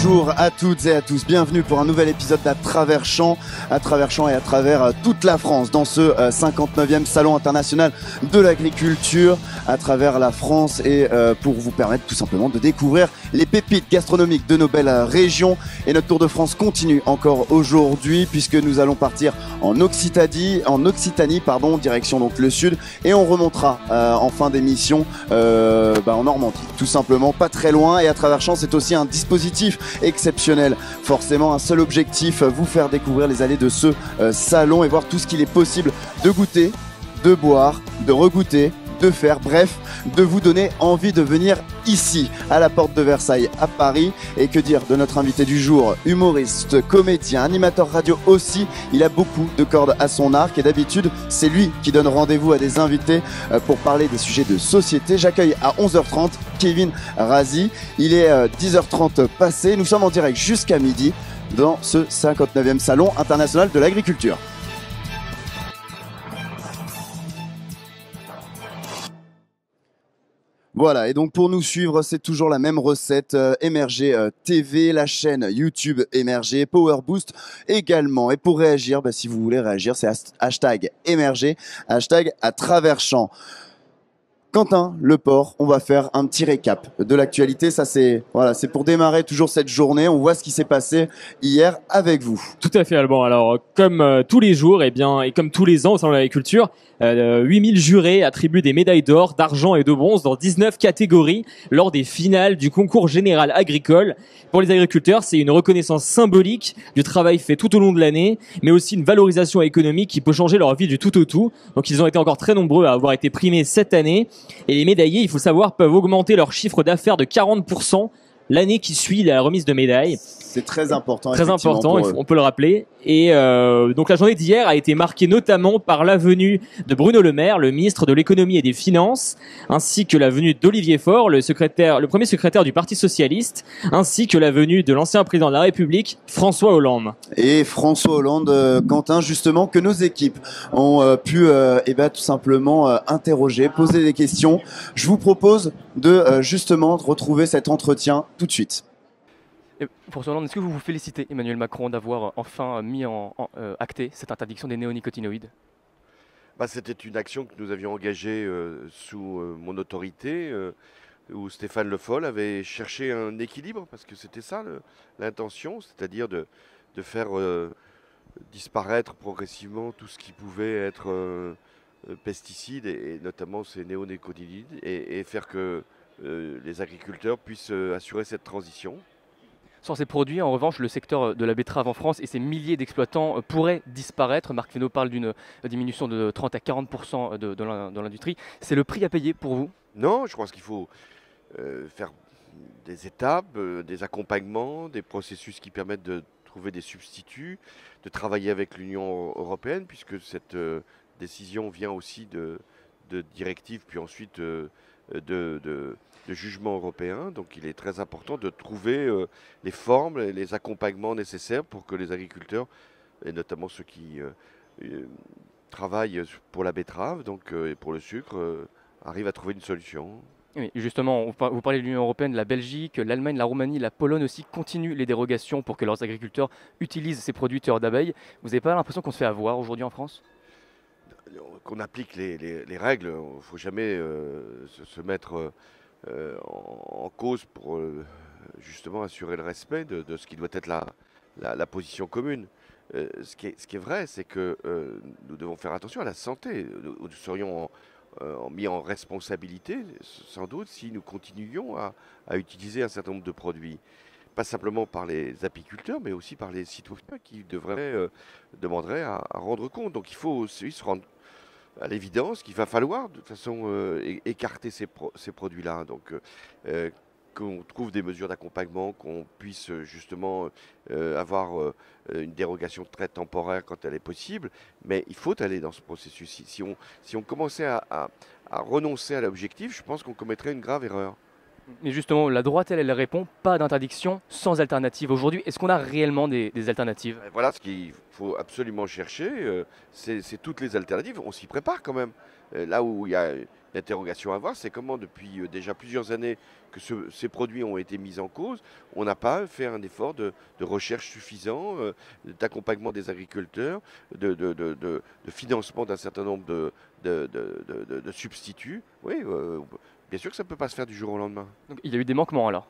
Bonjour à toutes et à tous, bienvenue pour un nouvel épisode d'À travers Champs et à travers toute la France dans ce 59e Salon international de l'agriculture à travers la France et pour vous permettre tout simplement de découvrir les pépites gastronomiques de nos belles régions. Et notre Tour de France continue encore aujourd'hui puisque nous allons partir en Occitanie, direction donc le sud, et on remontera en fin d'émission en Normandie, tout simplement, pas très loin. Et à travers Champs, c'est aussi un dispositif exceptionnel, forcément un seul objectif, vous faire découvrir les allées de ce salon et voir tout ce qu'il est possible de goûter, de boire, de regoûter, de faire, bref, de vous donner envie de venir ici, à la porte de Versailles, à Paris. Et que dire de notre invité du jour, humoriste, comédien, animateur radio aussi, il a beaucoup de cordes à son arc et d'habitude, c'est lui qui donne rendez-vous à des invités pour parler des sujets de société. J'accueille à 11h30 Kevin Razi, il est 10h30 passé, nous sommes en direct jusqu'à midi dans ce 59e Salon international de l'agriculture. Voilà, et donc pour nous suivre, c'est toujours la même recette, Émerger TV, la chaîne YouTube Émerger, Power Boost également. Et pour réagir, si vous voulez réagir, c'est hashtag Émerger, hashtag à travers champs. Quentin Leport, on va faire un petit récap de l'actualité. Ça, c'est pour démarrer toujours cette journée. On voit ce qui s'est passé hier avec vous. Tout à fait, Alban. Alors, comme tous les jours, et comme tous les ans au Salon de l'agriculture, 8000 jurés attribuent des médailles d'or, d'argent et de bronze dans 19 catégories lors des finales du concours général agricole. Pour les agriculteurs, c'est une reconnaissance symbolique du travail fait tout au long de l'année, mais aussi une valorisation économique qui peut changer leur vie du tout au tout. Donc, ils ont été encore très nombreux à avoir été primés cette année. Et les médaillés, il faut savoir, peuvent augmenter leur chiffre d'affaires de 40% l'année qui suit la remise de médailles. C'est très important. Très important, on peut le rappeler. Et donc la journée d'hier a été marquée notamment par la venue de Bruno Le Maire, le ministre de l'économie et des finances, ainsi que la venue d'Olivier Faure, le premier secrétaire du Parti socialiste, ainsi que la venue de l'ancien président de la République, François Hollande. Et François Hollande, Quentin, justement, que nos équipes ont pu tout simplement interroger, poser des questions. Je vous propose de justement retrouver cet entretien tout de suite. Et François Hollande, est-ce que vous vous félicitez, Emmanuel Macron, d'avoir enfin mis acté cette interdiction des néonicotinoïdes ? C'était une action que nous avions engagée sous mon autorité, où Stéphane Le Foll avait cherché un équilibre, parce que c'était ça l'intention, c'est-à-dire de faire disparaître progressivement tout ce qui pouvait être pesticides, et notamment ces néonicotinoïdes, et faire que les agriculteurs puissent assurer cette transition. Sans ces produits, en revanche, le secteur de la betterave en France et ses milliers d'exploitants pourraient disparaître. Marc Fesneau parle d'une diminution de 30 à 40% dans l'industrie. C'est le prix à payer pour vous ? Non, je pense qu'il faut faire des étapes, des accompagnements, des processus qui permettent de trouver des substituts, de travailler avec l'Union européenne, puisque cette décision vient aussi de directives, puis ensuite de jugement européen. Donc il est très important de trouver les formes et les accompagnements nécessaires pour que les agriculteurs, et notamment ceux qui travaillent pour la betterave et pour le sucre, arrivent à trouver une solution. Oui, justement, vous parlez de l'Union européenne, la Belgique, l'Allemagne, la Roumanie, la Pologne aussi continuent les dérogations pour que leurs agriculteurs utilisent ces produits tueurs d'abeilles. Vous n'avez pas l'impression qu'on se fait avoir aujourd'hui en France ? Qu'on applique les règles, il ne faut jamais se mettre en cause pour justement assurer le respect de ce qui doit être la position commune. Ce qui est vrai, c'est que nous devons faire attention à la santé. Nous serions mis en responsabilité, sans doute, si nous continuions à utiliser un certain nombre de produits. Pas simplement par les apiculteurs, mais aussi par les citoyens qui demanderaient à rendre compte. Donc il faut aussi se rendre à l'évidence qu'il va falloir de toute façon écarter ces produits-là. Donc qu'on trouve des mesures d'accompagnement, qu'on puisse justement avoir une dérogation très temporaire quand elle est possible, mais il faut aller dans ce processus. Si on commençait à renoncer à l'objectif, je pense qu'on commettrait une grave erreur. Mais justement, la droite, elle répond pas d'interdiction sans alternative. Aujourd'hui, est-ce qu'on a réellement des alternatives? Voilà ce qu'il faut absolument chercher, c'est toutes les alternatives. On s'y prépare quand même. Là où il y a une interrogation à voir, c'est comment depuis déjà plusieurs années que ces produits ont été mis en cause, on n'a pas fait un effort de recherche suffisant, d'accompagnement des agriculteurs, de financement d'un certain nombre de substituts. Oui, bien sûr que ça ne peut pas se faire du jour au lendemain. Donc, il y a eu des manquements alors.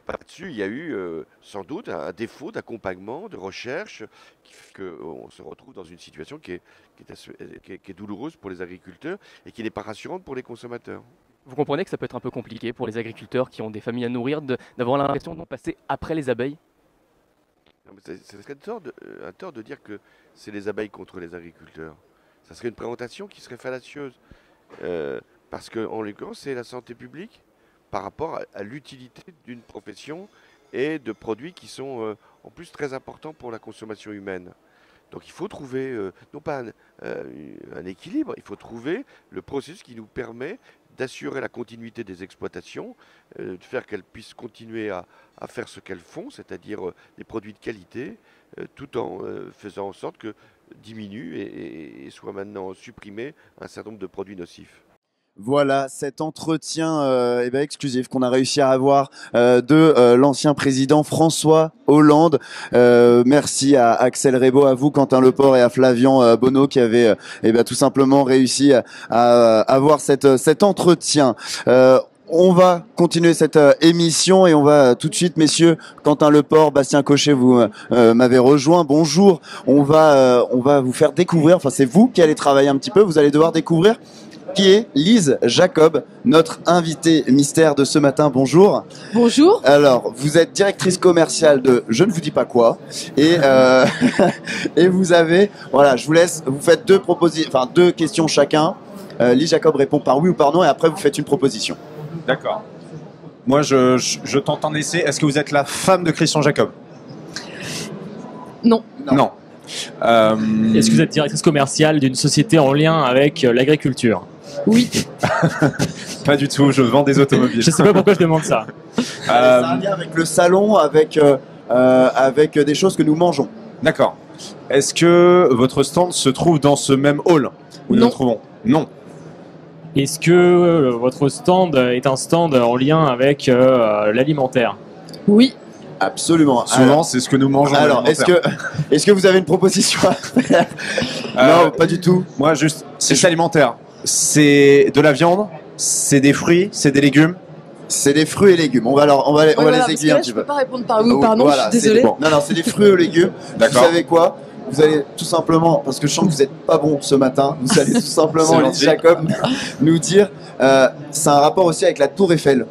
Là-dessus, il y a eu sans doute un défaut d'accompagnement, de recherche, qui fait qu'on se retrouve dans une situation qui est douloureuse pour les agriculteurs et qui n'est pas rassurante pour les consommateurs. Vous comprenez que ça peut être un peu compliqué pour les agriculteurs qui ont des familles à nourrir d'avoir l'impression d'en passer après les abeilles? C'est un tort de dire que c'est les abeilles contre les agriculteurs. Ça serait une présentation qui serait fallacieuse. Parce qu'en l'occurrence, c'est la santé publique par rapport à l'utilité d'une profession et de produits qui sont en plus très importants pour la consommation humaine. Donc il faut trouver, non pas un équilibre, il faut trouver le processus qui nous permet d'assurer la continuité des exploitations, de faire qu'elles puissent continuer à faire ce qu'elles font, c'est-à-dire des produits de qualité, tout en faisant en sorte que diminue et soit maintenant supprimé un certain nombre de produits nocifs. Voilà cet entretien exclusif qu'on a réussi à avoir de l'ancien président François Hollande. Merci à Axel Rebaud, à vous Quentin Leport et à Flavian Bonneau qui avaient tout simplement réussi à avoir cet entretien. On va continuer cette émission et on va tout de suite, messieurs, Quentin Leport, Bastien Cochet, vous m'avez rejoint. Bonjour. On va vous faire découvrir. Enfin, c'est vous qui allez travailler un petit peu. Vous allez devoir découvrir qui est Lise Jacob, notre invitée mystère de ce matin. Bonjour. Bonjour. Alors, vous êtes directrice commerciale de je ne vous dis pas quoi et et vous avez, voilà, je vous laisse, vous faites deux questions chacun. Lise Jacob répond par oui ou par non et après vous faites une proposition. D'accord. Moi, je tente un essai. Est-ce que vous êtes la femme de Christian Jacob? Non. Non. Est-ce que vous êtes directrice commerciale d'une société en lien avec l'agriculture? Oui. Pas du tout, je vends des automobiles. Je sais pas pourquoi je demande ça. Ça a un lien avec le salon, avec des choses que nous mangeons. D'accord. Est-ce que votre stand se trouve dans ce même hall où nous Non. nous trouvons? Non. Est-ce que votre stand est un stand en lien avec l'alimentaire? Oui. Absolument. Souvent, c'est ce que nous mangeons. Alors, est-ce que vous avez une proposition à faire? Non, pas du tout. Moi, juste, c'est alimentaire. C'est de la viande, c'est des fruits, c'est des légumes. C'est des fruits et légumes. On va les aiguiller un petit Je peu. peux pas répondre par oui ou par non, Voilà, je suis désolée. Non, c'est des fruits et légumes. Vous D'accord. savez quoi? Vous allez tout simplement, parce que je sens que vous n'êtes pas bon ce matin, vous allez tout simplement, C'est Lise gentil. Jacob, nous dire, c'est un rapport aussi avec la Tour Eiffel.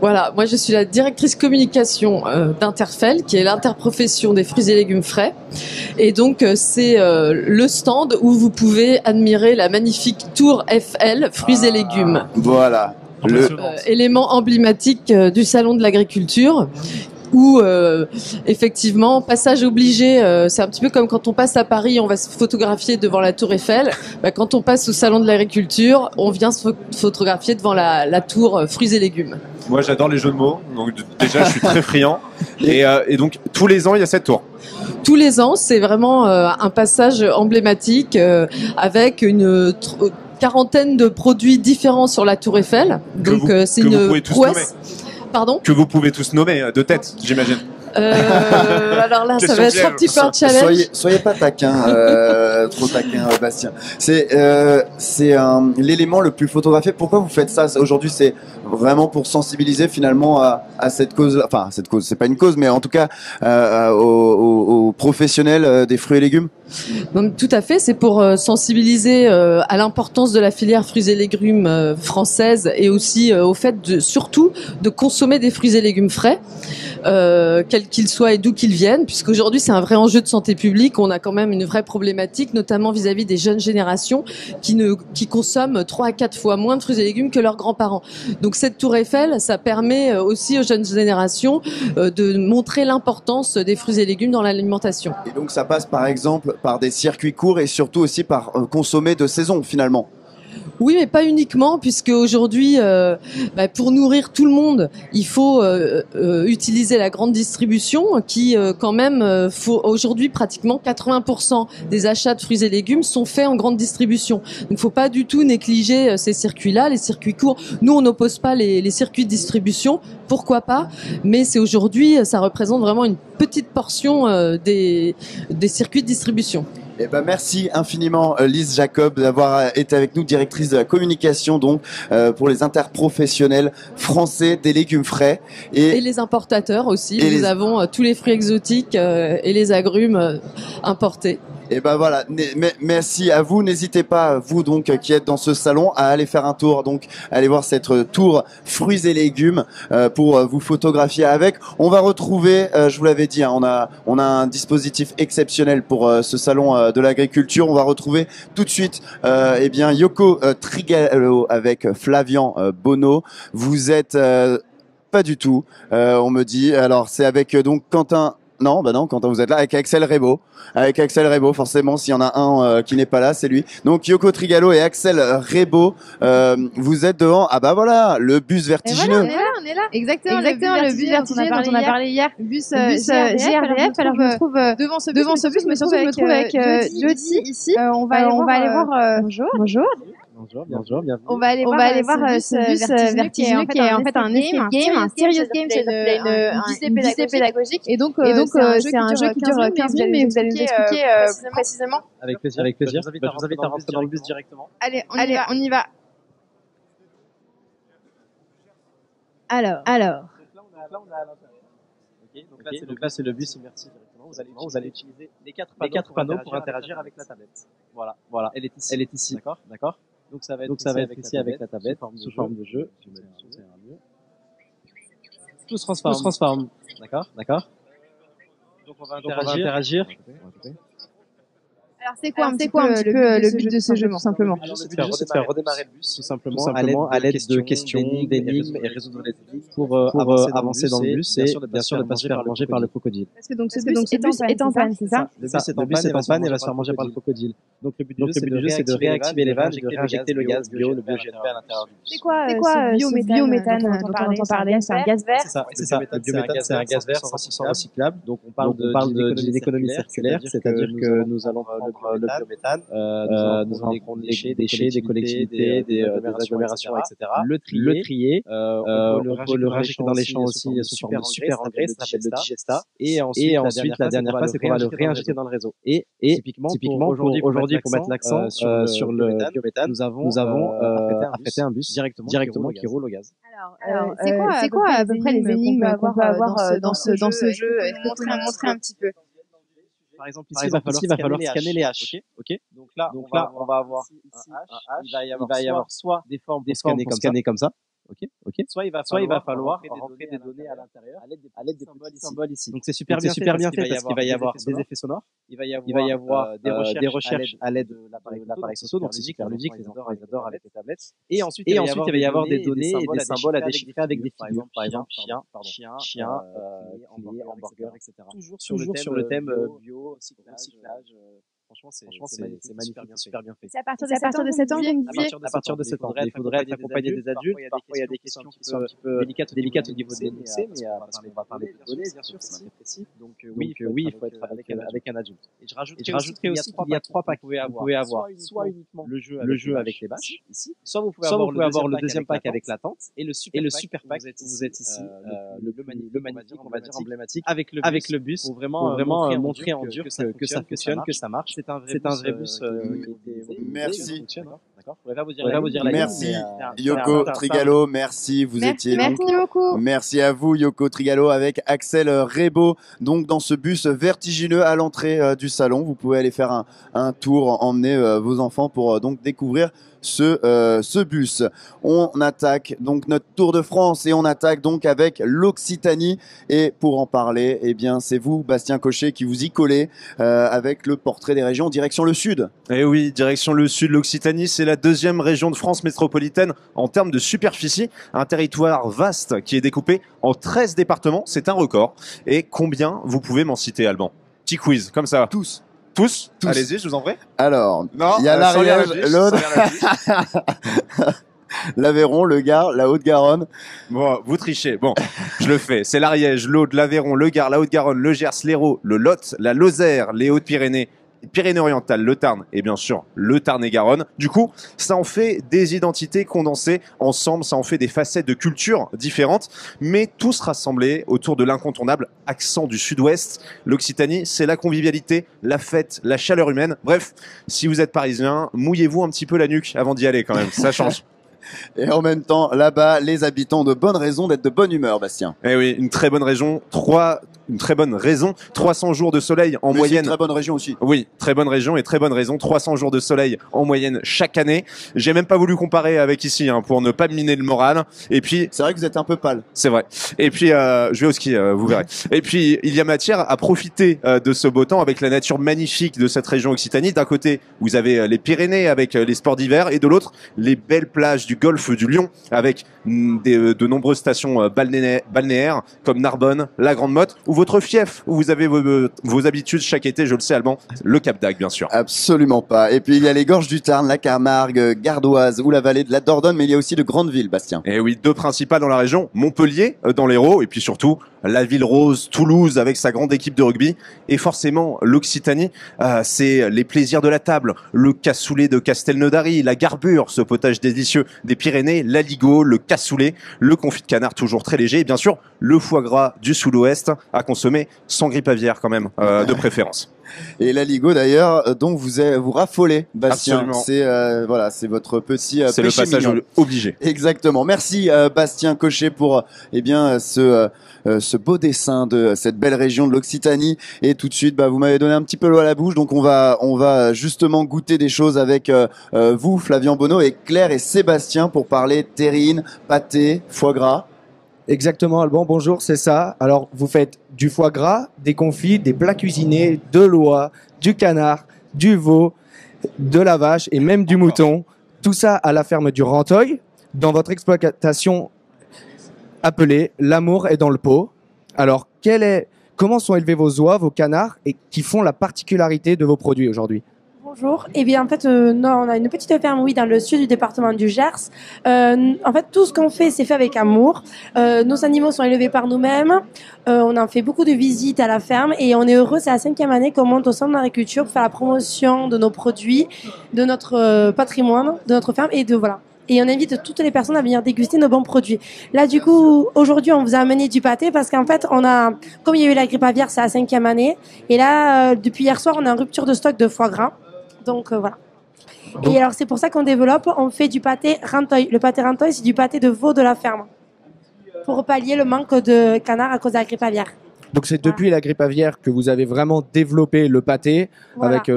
Voilà, moi je suis la directrice communication d'Interfel, qui est l'interprofession des fruits et légumes frais. Et donc c'est le stand où vous pouvez admirer la magnifique Tour Eiffel, fruits et légumes. Voilà. Élément emblématique du salon de l'agriculture. Où effectivement, passage obligé, c'est un petit peu comme quand on passe à Paris, on va se photographier devant la Tour Eiffel. Quand on passe au salon de l'agriculture, on vient se photographier devant la tour fruits et légumes. Moi, j'adore les jeux de mots, donc déjà, je suis très friand. Et donc, tous les ans, il y a cette tour. Tous les ans, c'est vraiment un passage emblématique avec une quarantaine de produits différents sur la Tour Eiffel. Donc c'est une prouesse. Pardon? Que vous pouvez tous nommer de tête, j'imagine. Alors là, ça va être un petit peu un challenge. Soyez pas taquin, trop taquin, Bastien. C'est l'élément le plus photographié. Pourquoi vous faites ça? Aujourd'hui, c'est vraiment pour sensibiliser finalement à cette cause. Enfin, cette cause, c'est pas une cause, mais en tout cas aux professionnels des fruits et légumes. Donc, tout à fait, c'est pour sensibiliser à l'importance de la filière fruits et légumes française et aussi au fait surtout de consommer des fruits et légumes frais, quels qu'ils soient et d'où qu'ils viennent, puisqu'aujourd'hui c'est un vrai enjeu de santé publique. On a quand même une vraie problématique, notamment vis-à-vis des jeunes générations qui consomment 3 à 4 fois moins de fruits et légumes que leurs grands-parents. Donc cette Tour Eiffel, ça permet aussi aux jeunes générations de montrer l'importance des fruits et légumes dans l'alimentation. Et donc ça passe par exemple par des circuits courts et surtout aussi par consommer de saison finalement. Oui, mais pas uniquement, puisque aujourd'hui, pour nourrir tout le monde, il faut utiliser la grande distribution, qui quand même, faut aujourd'hui pratiquement 80% des achats de fruits et légumes sont faits en grande distribution. Donc, faut pas du tout négliger ces circuits-là, les circuits courts. Nous, on n'oppose pas les circuits de distribution, pourquoi pas, mais c'est aujourd'hui, ça représente vraiment une petite portion des circuits de distribution. Eh ben merci infiniment Lise Jacob d'avoir été avec nous, directrice de la communication donc pour les interprofessionnels français des légumes frais et les importateurs aussi. Nous avons tous les fruits exotiques et les agrumes importés. Et ben voilà, merci à vous. N'hésitez pas, vous donc qui êtes dans ce salon, à aller faire un tour, donc allez voir cette tour fruits et légumes pour vous photographier avec. On va retrouver, je vous l'avais dit, hein, on a un dispositif exceptionnel pour ce salon de l'agriculture. On va retrouver tout de suite Yoko Trigalo avec Flavian Bono. Vous êtes pas du tout, on me dit. Alors c'est avec donc Quentin. Non, Quentin, vous êtes là avec Axel Rebaud. Avec Axel Rebaud, forcément, s'il y en a un qui n'est pas là, c'est lui. Donc Yoko Trigalo et Axel Rebaud, vous êtes devant. Ah bah voilà, le bus vertigineux. Voilà, on est là. Exactement, le bus vertigineux dont on a parlé hier. Bus GRDF. Alors je me trouve devant ce bus, mais surtout je me trouve avec Jody ici. On va aller voir. Bonjour. Bonjour, bienvenue. On va aller voir ce bus vertigineux qui est en fait un escape game, un serious game, c'est une visée pédagogique. Et donc c'est un jeu qui dure 15 minutes, mais vous allez nous expliquer précisément. Avec plaisir. Je vous invite à rentrer dans le bus directement. Allez, on y va. Alors. Donc là, c'est le bus immersif directement. Vous allez utiliser les quatre panneaux pour interagir avec la tablette. Voilà. Elle est ici. D'accord. Donc ça va être ici avec la tablette sous forme de jeu. Tout se transforme. D'accord. Donc on va interagir. Alors c'est quoi un petit peu le but de ce jeu, tout simplement? C'est de faire redémarrer le bus tout simplement à l'aide de questions, d'énigmes et résoudre les énigmes pour avancer dans le bus et bien sûr ne pas se faire manger par le crocodile. Parce que ce bus est en panne, c'est ça? Le bus est en panne et va se faire manger par le crocodile. Donc le but du jeu c'est de réactiver les vannes et de réinjecter le gaz bio, le biogène vert à l'intérieur du bus. C'est quoi ce biométhane dont on parlait? C'est un gaz vert? C'est ça. Le biométhane c'est un gaz vert 100% recyclable. Donc on parle d'une économie circulaire, c'est-à-dire que nous allons prendre le biométhane, nous allons prendre les déchets des collectivités, des agglomérations, etc. Le trier, on peut le rajouter dans les champs aussi sous forme de super engrais, ça s'appelle le digesta. Et ensuite, la dernière phase, c'est qu'on va le réinjecter dans le réseau. Et typiquement, aujourd'hui, pour mettre l'accent sur le biométhane, nous avons affrété un bus directement qui roule au gaz. Alors, c'est quoi à peu près les énigmes qu'on peut avoir dans ce jeu? Est-ce que vous pouvez nous montrer un petit peu? Par exemple, ici, il va falloir scanner les haches. Ok. Donc là, on va avoir un H. Il va y avoir soit des formes scannées comme ça. Ok. Soit il va falloir rentrer des données à l'intérieur à l'aide des symboles ici. Donc c'est super bien fait parce qu'il va y avoir des effets sonores. Il va y avoir des recherches à l'aide de l'appareil photo. Donc c'est super ludique. Les adorent avec les tablettes. Et ensuite, il va y avoir des données et des symboles à déchiffrer avec des figures. Par exemple, chien, hamburger, etc. Toujours sur le thème bio, recyclage. Franchement, c'est magnifique, super bien fait. C'est à partir de 7 ans, vous me disiez? À partir de 7 ans. Il faudrait être accompagné des adultes. Parfois, il y a des questions qui sont un petit peu délicates au niveau des lycées, mais parce qu'on va parler de données, bien sûr, c'est très précis. Donc oui, il faut être avec un adulte. Et je rajouterais aussi qu'il y a 3 packs. Vous pouvez avoir soit uniquement le jeu avec les bâches, ici, soit vous pouvez avoir le deuxième pack avec la tente, et le super pack, vous êtes ici, le magnifique, on va dire emblématique, avec le bus, pour vraiment montrer en dur que ça fonctionne, que ça marche. C'est un vrai bus merci. D'accord. Je pourrais pas vous dire la merci Yoko Trigalo, merci, vous étiez merci beaucoup. Merci à vous Yoko Trigalo avec Axel Rebaud, donc dans ce bus vertigineux à l'entrée du salon. Vous pouvez aller faire un tour, emmener vos enfants pour donc découvrir ce bus. On attaque donc notre Tour de France et on attaque donc avec l'Occitanie. Et pour en parler, eh bien c'est vous, Bastien Cochet, qui vous y collez avec le portrait des régions direction le sud. Et oui, direction le sud. L'Occitanie, c'est la 2e région de France métropolitaine en termes de superficie. Un territoire vaste qui est découpé en 13 départements. C'est un record. Et combien vous pouvez m'en citer, Alban? Petit quiz, comme ça. Tous. Tous. Allez-y, je vous en prie. Alors, Non, il y a l'Ariège, l'Aude, l'Aude. l'Aveyron, le Gard, la Haute-Garonne. Bon, vous trichez. Bon, je le fais. C'est l'Ariège, l'Aude, l'Aveyron, le Gard, la Haute-Garonne, le Gers, l'Hérault, le Lot, la Lozère, les Hautes-Pyrénées, Pyrénées-Orientales, le Tarn et bien sûr le Tarn-et-Garonne. Du coup, ça en fait des identités condensées ensemble, ça en fait des facettes de cultures différentes, mais tous rassemblés autour de l'incontournable accent du Sud-Ouest. L'Occitanie, c'est la convivialité, la fête, la chaleur humaine. Bref, si vous êtes parisien, mouillez-vous un petit peu la nuque avant d'y aller quand même, ça change. Et en même temps, là-bas, les habitants ont de bonnes raisons d'être de bonne humeur, Bastien. Eh oui, une très bonne raison, 300 jours de soleil en moyenne. C'est une très bonne région aussi. Oui, très bonne région et très bonne raison, 300 jours de soleil en moyenne chaque année. J'ai même pas voulu comparer avec ici pour ne pas miner le moral. Et puis c'est vrai que vous êtes un peu pâle. C'est vrai. Et puis je vais au ski, vous verrez. Et puis il y a matière à profiter de ce beau temps avec la nature magnifique de cette région Occitanie. D'un côté, vous avez les Pyrénées avec les sports d'hiver et de l'autre, les belles plages du golfe du Lion avec de nombreuses stations balnéaires comme Narbonne, la Grande Motte ou votre fief où vous avez vos habitudes chaque été, je le sais Alban, le Cap d'Agde bien sûr. Absolument pas. Et puis il y a les gorges du Tarn, la Camargue, Gardoise ou la vallée de la Dordogne, mais il y a aussi de grandes villes, Bastien. Et oui, deux principales dans la région, Montpellier dans l'Hérault et puis surtout la ville rose, Toulouse avec sa grande équipe de rugby et forcément l'Occitanie, c'est les plaisirs de la table, le cassoulet de Castelnaudary, la garbure, ce potage délicieux des Pyrénées, l'aligot, le cassoulet, le confit de canard toujours très léger et bien sûr le foie gras du Sud-Ouest à consommer sans grippe aviaire quand même de préférence. Et l'aligot d'ailleurs, dont vous raffolez, Bastien. Absolument. C'est voilà, c'est votre petit c'est le passage mignon. Obligé. Exactement. Merci Bastien Cochet pour ce beau dessin de cette belle région de l'Occitanie. Et tout de suite, vous m'avez donné un petit peu l'eau à la bouche, donc on va justement goûter des choses avec vous, Flavien Bonneau, et Claire et Sébastien pour parler terrine, pâté, foie gras. Exactement, Alban, bonjour, c'est ça. Alors, vous faites du foie gras, des confits, des plats cuisinés, de l'oie, du canard, du veau, de la vache et même du mouton. Tout ça à la ferme du Ranteuil, dans votre exploitation appelée L'amour est dans le pot. Alors, comment sont élevés vos oies, vos canards, et qui font la particularité de vos produits aujourd'hui ? Bonjour. Eh bien, en fait, on a une petite ferme, oui, dans le sud du département du Gers. En fait, tout ce qu'on fait, c'est fait avec amour. Nos animaux sont élevés par nous-mêmes. On en fait beaucoup de visites à la ferme et on est heureux. C'est la 5e année qu'on monte au centre d'agriculture pour faire la promotion de nos produits, de notre patrimoine, de notre ferme et voilà. Et on invite toutes les personnes à venir déguster nos bons produits. Là, du coup, aujourd'hui, on vous a amené du pâté parce qu'en fait, comme il y a eu la grippe aviaire, c'est la 5e année. Et là, depuis hier soir, on est en rupture de stock de foie gras. Donc voilà. Et alors c'est pour ça qu'on développe, on fait du pâté Ranteuil. Le pâté Ranteuil, c'est du pâté de veau de la ferme pour pallier le manque de canard à cause de la grippe aviaire. Donc c'est depuis la grippe aviaire que vous avez vraiment développé le pâté avec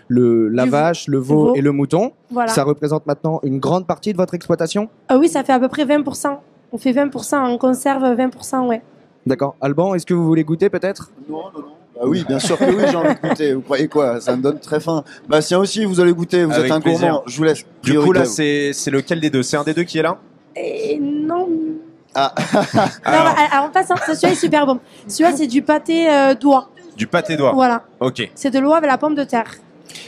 la vache, le veau et le mouton. Voilà. Ça représente maintenant une grande partie de votre exploitation ? Oui, ça fait à peu près 20%. On fait 20% en conserve, 20%, ouais. D'accord. Alban, est-ce que vous voulez goûter peut-être ? Non. Oui, bien sûr que oui, j'ai envie de goûter. Vous croyez quoi ? Ça me donne très faim. Bastien aussi, vous allez goûter. Vous êtes un gourmand. Je vous laisse. Du coup, là, c'est lequel des deux ? C'est un des deux qui est là ? Non. Ah. Alors on passe. Celui-là est super bon. Celui-là, c'est du pâté d'oie. Du pâté d'oie. Voilà. Ok. C'est de l'oie avec la pomme de terre.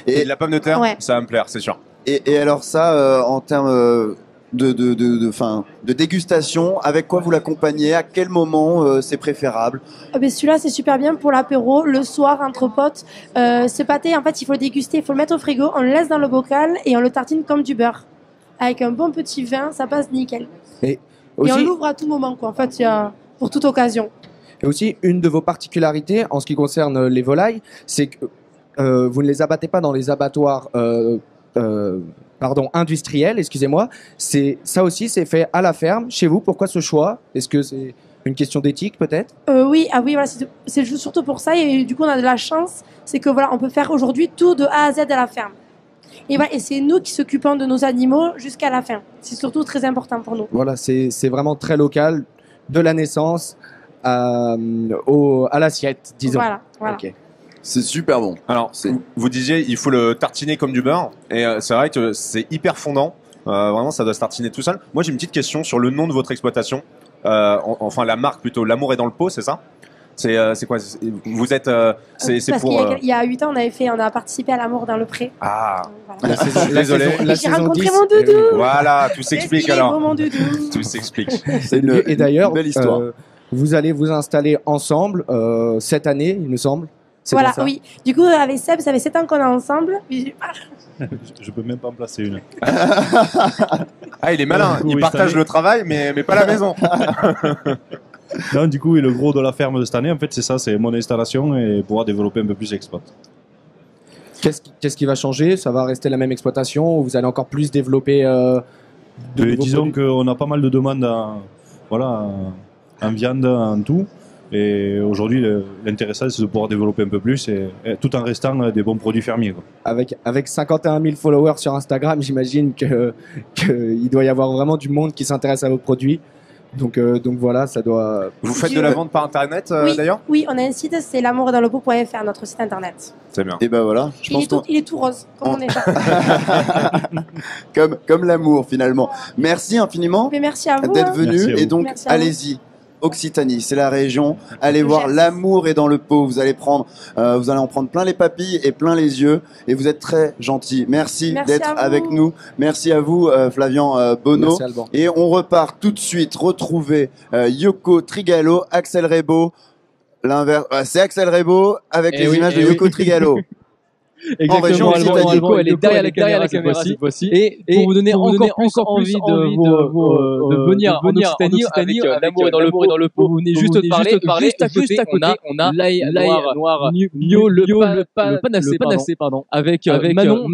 Et de la pomme de terre ? Ouais. Ça va me plaire, c'est sûr. Et alors ça, en termes de dégustation, avec quoi vous l'accompagnez ? À quel moment c'est préférable ? Celui-là, c'est super bien pour l'apéro, le soir, entre potes. Ce pâté, en fait, il faut le déguster, il faut le mettre au frigo, on le laisse dans le bocal et on le tartine comme du beurre. Avec un bon petit vin, ça passe nickel. Et on l'ouvre à tout moment, quoi. En fait, il y a pour toute occasion. Et aussi, une de vos particularités en ce qui concerne les volailles, c'est que vous ne les abattez pas dans les abattoirs industriels, excusez-moi. Ça aussi, c'est fait à la ferme, chez vous. Pourquoi ce choix ? Est-ce que c'est une question d'éthique, peut-être ? Oui, voilà, c'est surtout pour ça. Et du coup, on a de la chance. C'est que voilà, on peut faire aujourd'hui tout de A à Z à la ferme. Et voilà, et c'est nous qui s'occupons de nos animaux jusqu'à la fin. C'est surtout très important pour nous. Voilà, c'est vraiment très local, de la naissance à l'assiette, disons. Voilà. Okay. C'est super bon. Alors, vous disiez, il faut le tartiner comme du beurre. Et c'est vrai que c'est hyper fondant. Vraiment, ça doit se tartiner tout seul. Moi, j'ai une petite question sur le nom de votre exploitation. Enfin, la marque plutôt. L'amour est dans le pot, c'est ça ? C'est quoi? Vous êtes c'est Parce pour qu'il y a 8 ans, on a participé à l'amour dans le pré. Ah. Voilà. Désolé. J'ai rencontré mon doudou. Voilà, tout s'explique alors. Mon doudou. Tout s'explique. Et d'ailleurs, belle histoire. Vous allez vous installer ensemble cette année, il me semble. C'est Voilà, bien ça. oui. Du coup, avec Seb, ça fait 7 ans qu'on est ensemble. Je peux même pas en placer une. Ah, il est malin. Il partage le travail, mais pas la maison. Non, du coup, et le gros de la ferme de cette année, en fait, c'est ça, c'est mon installation et pouvoir développer un peu plus l'exploit. Qu'est-ce qui va changer? Ça va rester la même exploitation ou vous allez encore plus développer disons qu'on a pas mal de demandes en viande, en tout. Et aujourd'hui, l'intéressant, c'est de pouvoir développer un peu plus, et tout en restant des bons produits fermiers, quoi. Avec 51 000 followers sur Instagram, j'imagine qu'il doit y avoir vraiment du monde qui s'intéresse à vos produits. Donc voilà, ça doit... Vous faites de la vente par Internet, d'ailleurs? Oui, on a un site, c'est l'amourdanslepeau.fr, notre site internet. C'est bien. Et ben voilà. Il est tout rose, comme on est là. comme l'amour, finalement. Merci infiniment Mais merci à vous. d'être venu. Merci à Et vous. donc, Merci à vous. allez-y. Occitanie, c'est la région. Allez Le voir, Gers. l'amour est dans le pot. Vous allez en prendre plein les papilles et plein les yeux. Et vous êtes très gentil. Merci Merci d'être à vous. avec nous. Merci à vous, Flavian Bonneau. Merci, Alban. Et on repart tout de suite retrouver Yoko Trigalo, Axel Rebo. L'inverse, c'est Axel Rebo avec les images de Yoko Trigalo. Exactement, région Alban, elle est derrière la cette caméra cette fois-ci. Et pour vous donner encore plus envie de venir en Occitanie avec l'amour est dans le pot, vous venez juste de parler. Juste à côté, on a l'ail noir bio, le panacé, pardon. Avec Manon,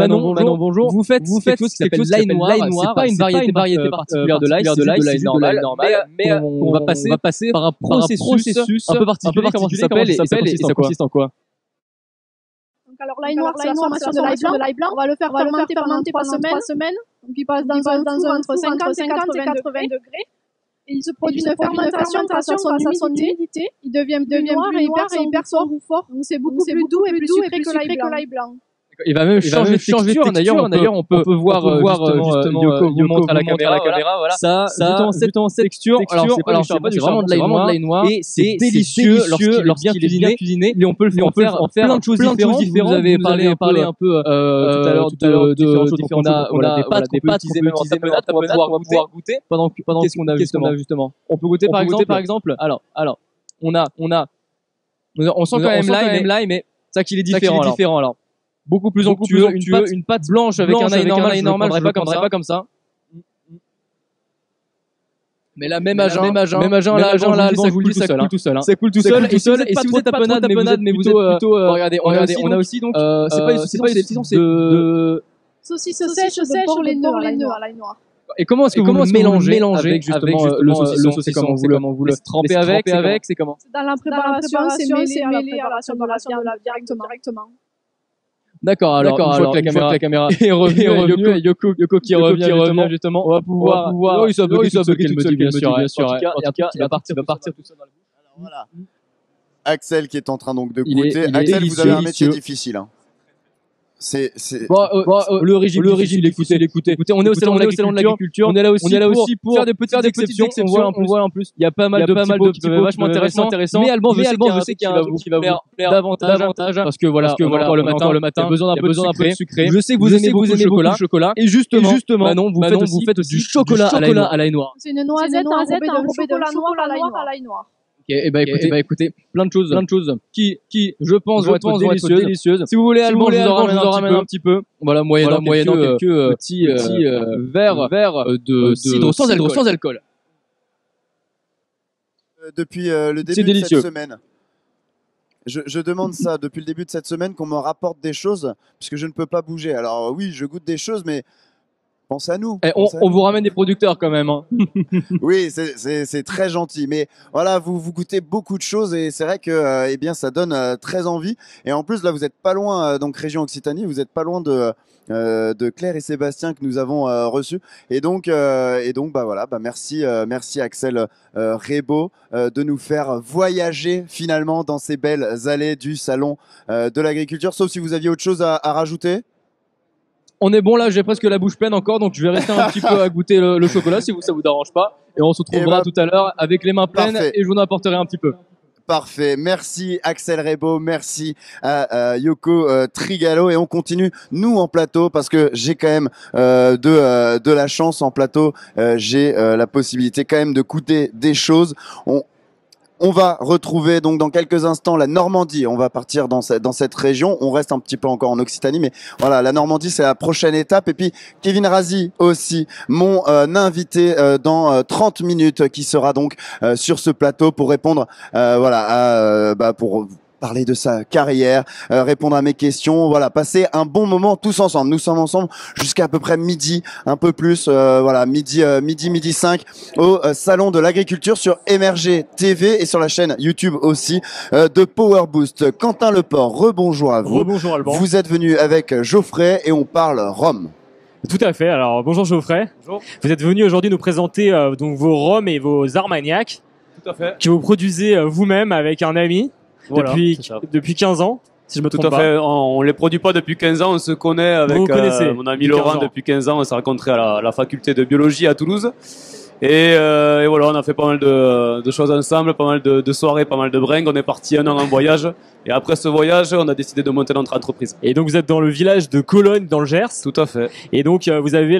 bonjour. Vous faites quelque chose qui s'appelle l'ail noir. C'est pas une variété particulière de l'ail, c'est normal. Mais on va passer par un processus un peu particulier. Comment ça s'appelle et ça consiste en quoi? Alors l'ail noir, c'est la formation de l'ail blanc. On va le faire fermenter pendant 3 semaines. Donc il passe dans un four entre 50 et 80 degrés. Et il se produit une fermentation grâce à son humidité. Il devient noir et il perd son goût fort. Donc c'est beaucoup plus doux et plus sucré que l'ail blanc. Il va même changer de texture. D'ailleurs, on peut voir justement Yoko montre à la caméra. Voilà. Ça, cette texture. Alors, c'est vraiment de l'ail noir. Et c'est délicieux lorsqu'il est bien cuisiné. Et on peut faire plein de choses différentes. Vous avez parlé un peu tout à l'heure de différentes choses. On a des pâtes qu'on peut utiliser même en tapenade pour pouvoir goûter. Pendant qu'est-ce qu'on a justement? On peut goûter par exemple. Alors, on sent quand même l'ail, mais ça qu'il est différent. Alors. Beaucoup plus onctueux, une pâte blanche avec un ail normal, je ne prendrais pas comme ça. Mais là, même agent, là, ça coule tout seul. Ça coule tout seul, et si vous êtes tapenade, mais vous êtes plutôt, regardez, on a aussi, donc, c'est pas des saucissons, c'est de... Saucisse sèche de porc laineux à l'ail noir. Et comment est-ce que vous mélangez avec justement le saucisson, comment vous le trempez avec, c'est comment? Dans la préparation, c'est mêlé à la préparation de la viande directement. D'accord, alors une fois que la caméra est revenue, Yoko qui revient justement, on va pouvoir oui, ça peut qu'elle me dit bien sûr, en tout cas, il va partir tout seul dans le bouche. Alors voilà. Axel qui est en train donc de goûter. Axel, vous avez un métier difficile, hein. L'origine, écoutez, on est au salon de l'agriculture, on est là aussi pour faire des petites exceptions, on voit en plus, il y a pas mal de petits pots vachement intéressants, mais Alban, je sais qu'il va vous plaire davantage, parce que voilà, le matin, il y a besoin d'un peu de sucré, je sais que vous aimez beaucoup le chocolat, et justement, Manon, vous faites du chocolat à l'ail noir. C'est une noisette enrobée de chocolat noir à l'ail noir. Et écoutez, plein de choses qui, je pense, vont être délicieuses. Si vous voulez, Alban, je vous en ramène un petit peu. Voilà, moyennant quelques petits verres de cidre sans alcool. Depuis le début de cette semaine. Je demande ça depuis le début de cette semaine, qu'on me rapporte des choses, puisque je ne peux pas bouger. Alors oui, je goûte des choses, mais pensez à nous. On vous ramène des producteurs quand même. Hein. Oui, c'est très gentil. Mais voilà, vous goûtez beaucoup de choses et c'est vrai que eh bien ça donne très envie. Et en plus là, vous êtes pas loin, donc région Occitanie, vous êtes pas loin de Claire et Sébastien que nous avons reçus. Et donc bah voilà, bah merci Axel Rebo de nous faire voyager finalement dans ces belles allées du salon de l'agriculture. Sauf si vous aviez autre chose à rajouter. On est bon là, j'ai presque la bouche pleine encore, donc je vais rester un petit peu à goûter le chocolat si ça vous dérange pas. Et on se retrouvera tout à l'heure avec les mains pleines. Parfait. Et je vous en apporterai un petit peu. parfait. Merci Axel Rebaud, merci à Yoko Trigalo, et on continue nous en plateau parce que j'ai quand même de la chance en plateau. J'ai la possibilité quand même de goûter des choses. On va retrouver donc dans quelques instants la Normandie. On va partir dans cette région. On reste un petit peu encore en Occitanie, mais voilà, la Normandie, c'est la prochaine étape. Et puis Kevin Razi aussi, mon invité dans 30 minutes, qui sera donc sur ce plateau pour répondre pour parler de sa carrière, répondre à mes questions, voilà, passer un bon moment tous ensemble. Nous sommes ensemble jusqu'à peu près midi, un peu plus, midi 5 au salon de l'agriculture sur MRG TV et sur la chaîne YouTube aussi de Power Boost. Quentin Leport, rebonjour à vous. Rebonjour Alban. Vous êtes venu avec Geoffrey et on parle rhum. Tout à fait. Alors bonjour Geoffrey. Bonjour. Vous êtes venu aujourd'hui nous présenter donc vos rhums et vos Armagnac. Tout à fait. Que vous produisez vous-même avec un ami. Voilà, depuis 15 ans, si je me trompe pas. Tout à fait. On les produit pas depuis 15 ans. On se connaît avec mon ami Laurent depuis 15 ans. On s'est rencontrés à la faculté de biologie à Toulouse. Et voilà, on a fait pas mal de choses ensemble, pas mal de soirées, pas mal de bringues. On est parti 1 an en voyage. Et après ce voyage, on a décidé de monter notre entreprise. Et donc vous êtes dans le village de Cologne, dans le Gers. Tout à fait. Et donc vous avez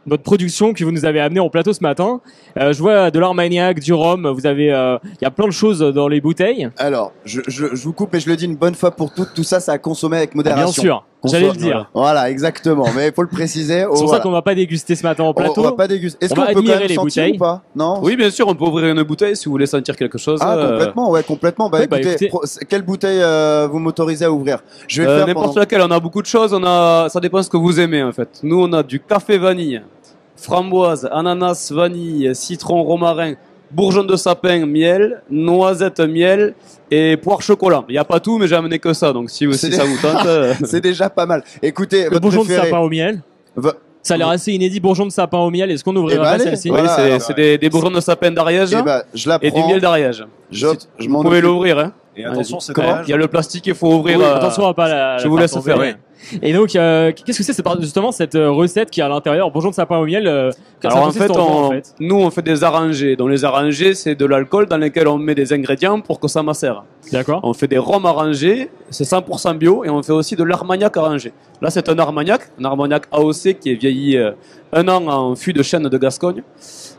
votre production que vous nous avez amené en plateau ce matin. Je vois de l'Armagnac, du rhum, vous avez, il y a plein de choses dans les bouteilles. Alors, je vous coupe et je le dis une bonne fois pour toutes, tout ça, c'est à consommer avec modération. Bien sûr, j'allais le dire. Voilà, exactement, mais il faut le préciser. C'est pour ça qu'on va pas déguster ce matin en plateau. On va pas déguster. Est-ce qu'on peut admirer les bouteilles ou pas? Non? Oui, bien sûr, on peut ouvrir une bouteille si vous voulez sentir quelque chose. Ah, complètement. Écoutez, quelle bouteille vous m'autorisez à ouvrir? Je vais faire n'importe laquelle, on a beaucoup de choses, ça dépend de ce que vous aimez en fait. Nous, on a du café vanille, framboise, ananas, vanille, citron, romarin, bourgeon de sapin, miel, noisette, miel et poire chocolat. Il n'y a pas tout, mais j'ai amené que ça, donc si ça vous tente. C'est déjà pas mal. Écoutez, le bourgeon de sapin au miel. Ça a l'air assez inédit, bourgeon de sapin au miel. Est-ce qu'on ouvrira pas celle-ci? Oui, c'est des bourgeons de sapin d'Ariège et du miel d'Ariège. Vous pouvez l'ouvrir, hein. Et attention, c'est il y a le plastique, il faut ouvrir. Oui, attention à pas je vous laisse faire. Oui. Et donc, qu'est-ce que c'est justement cette recette qui est à l'intérieur, bourgeon de sapin au miel? Alors en fait, nous on fait des arrangés. Donc les arrangés, c'est de l'alcool dans lequel on met des ingrédients pour que ça macère. D'accord. On fait des rhums arrangés, c'est 100% bio, et on fait aussi de l'Armagnac arrangé. Là, c'est un Armagnac AOC qui est vieilli 1 an en fût de chêne de Gascogne,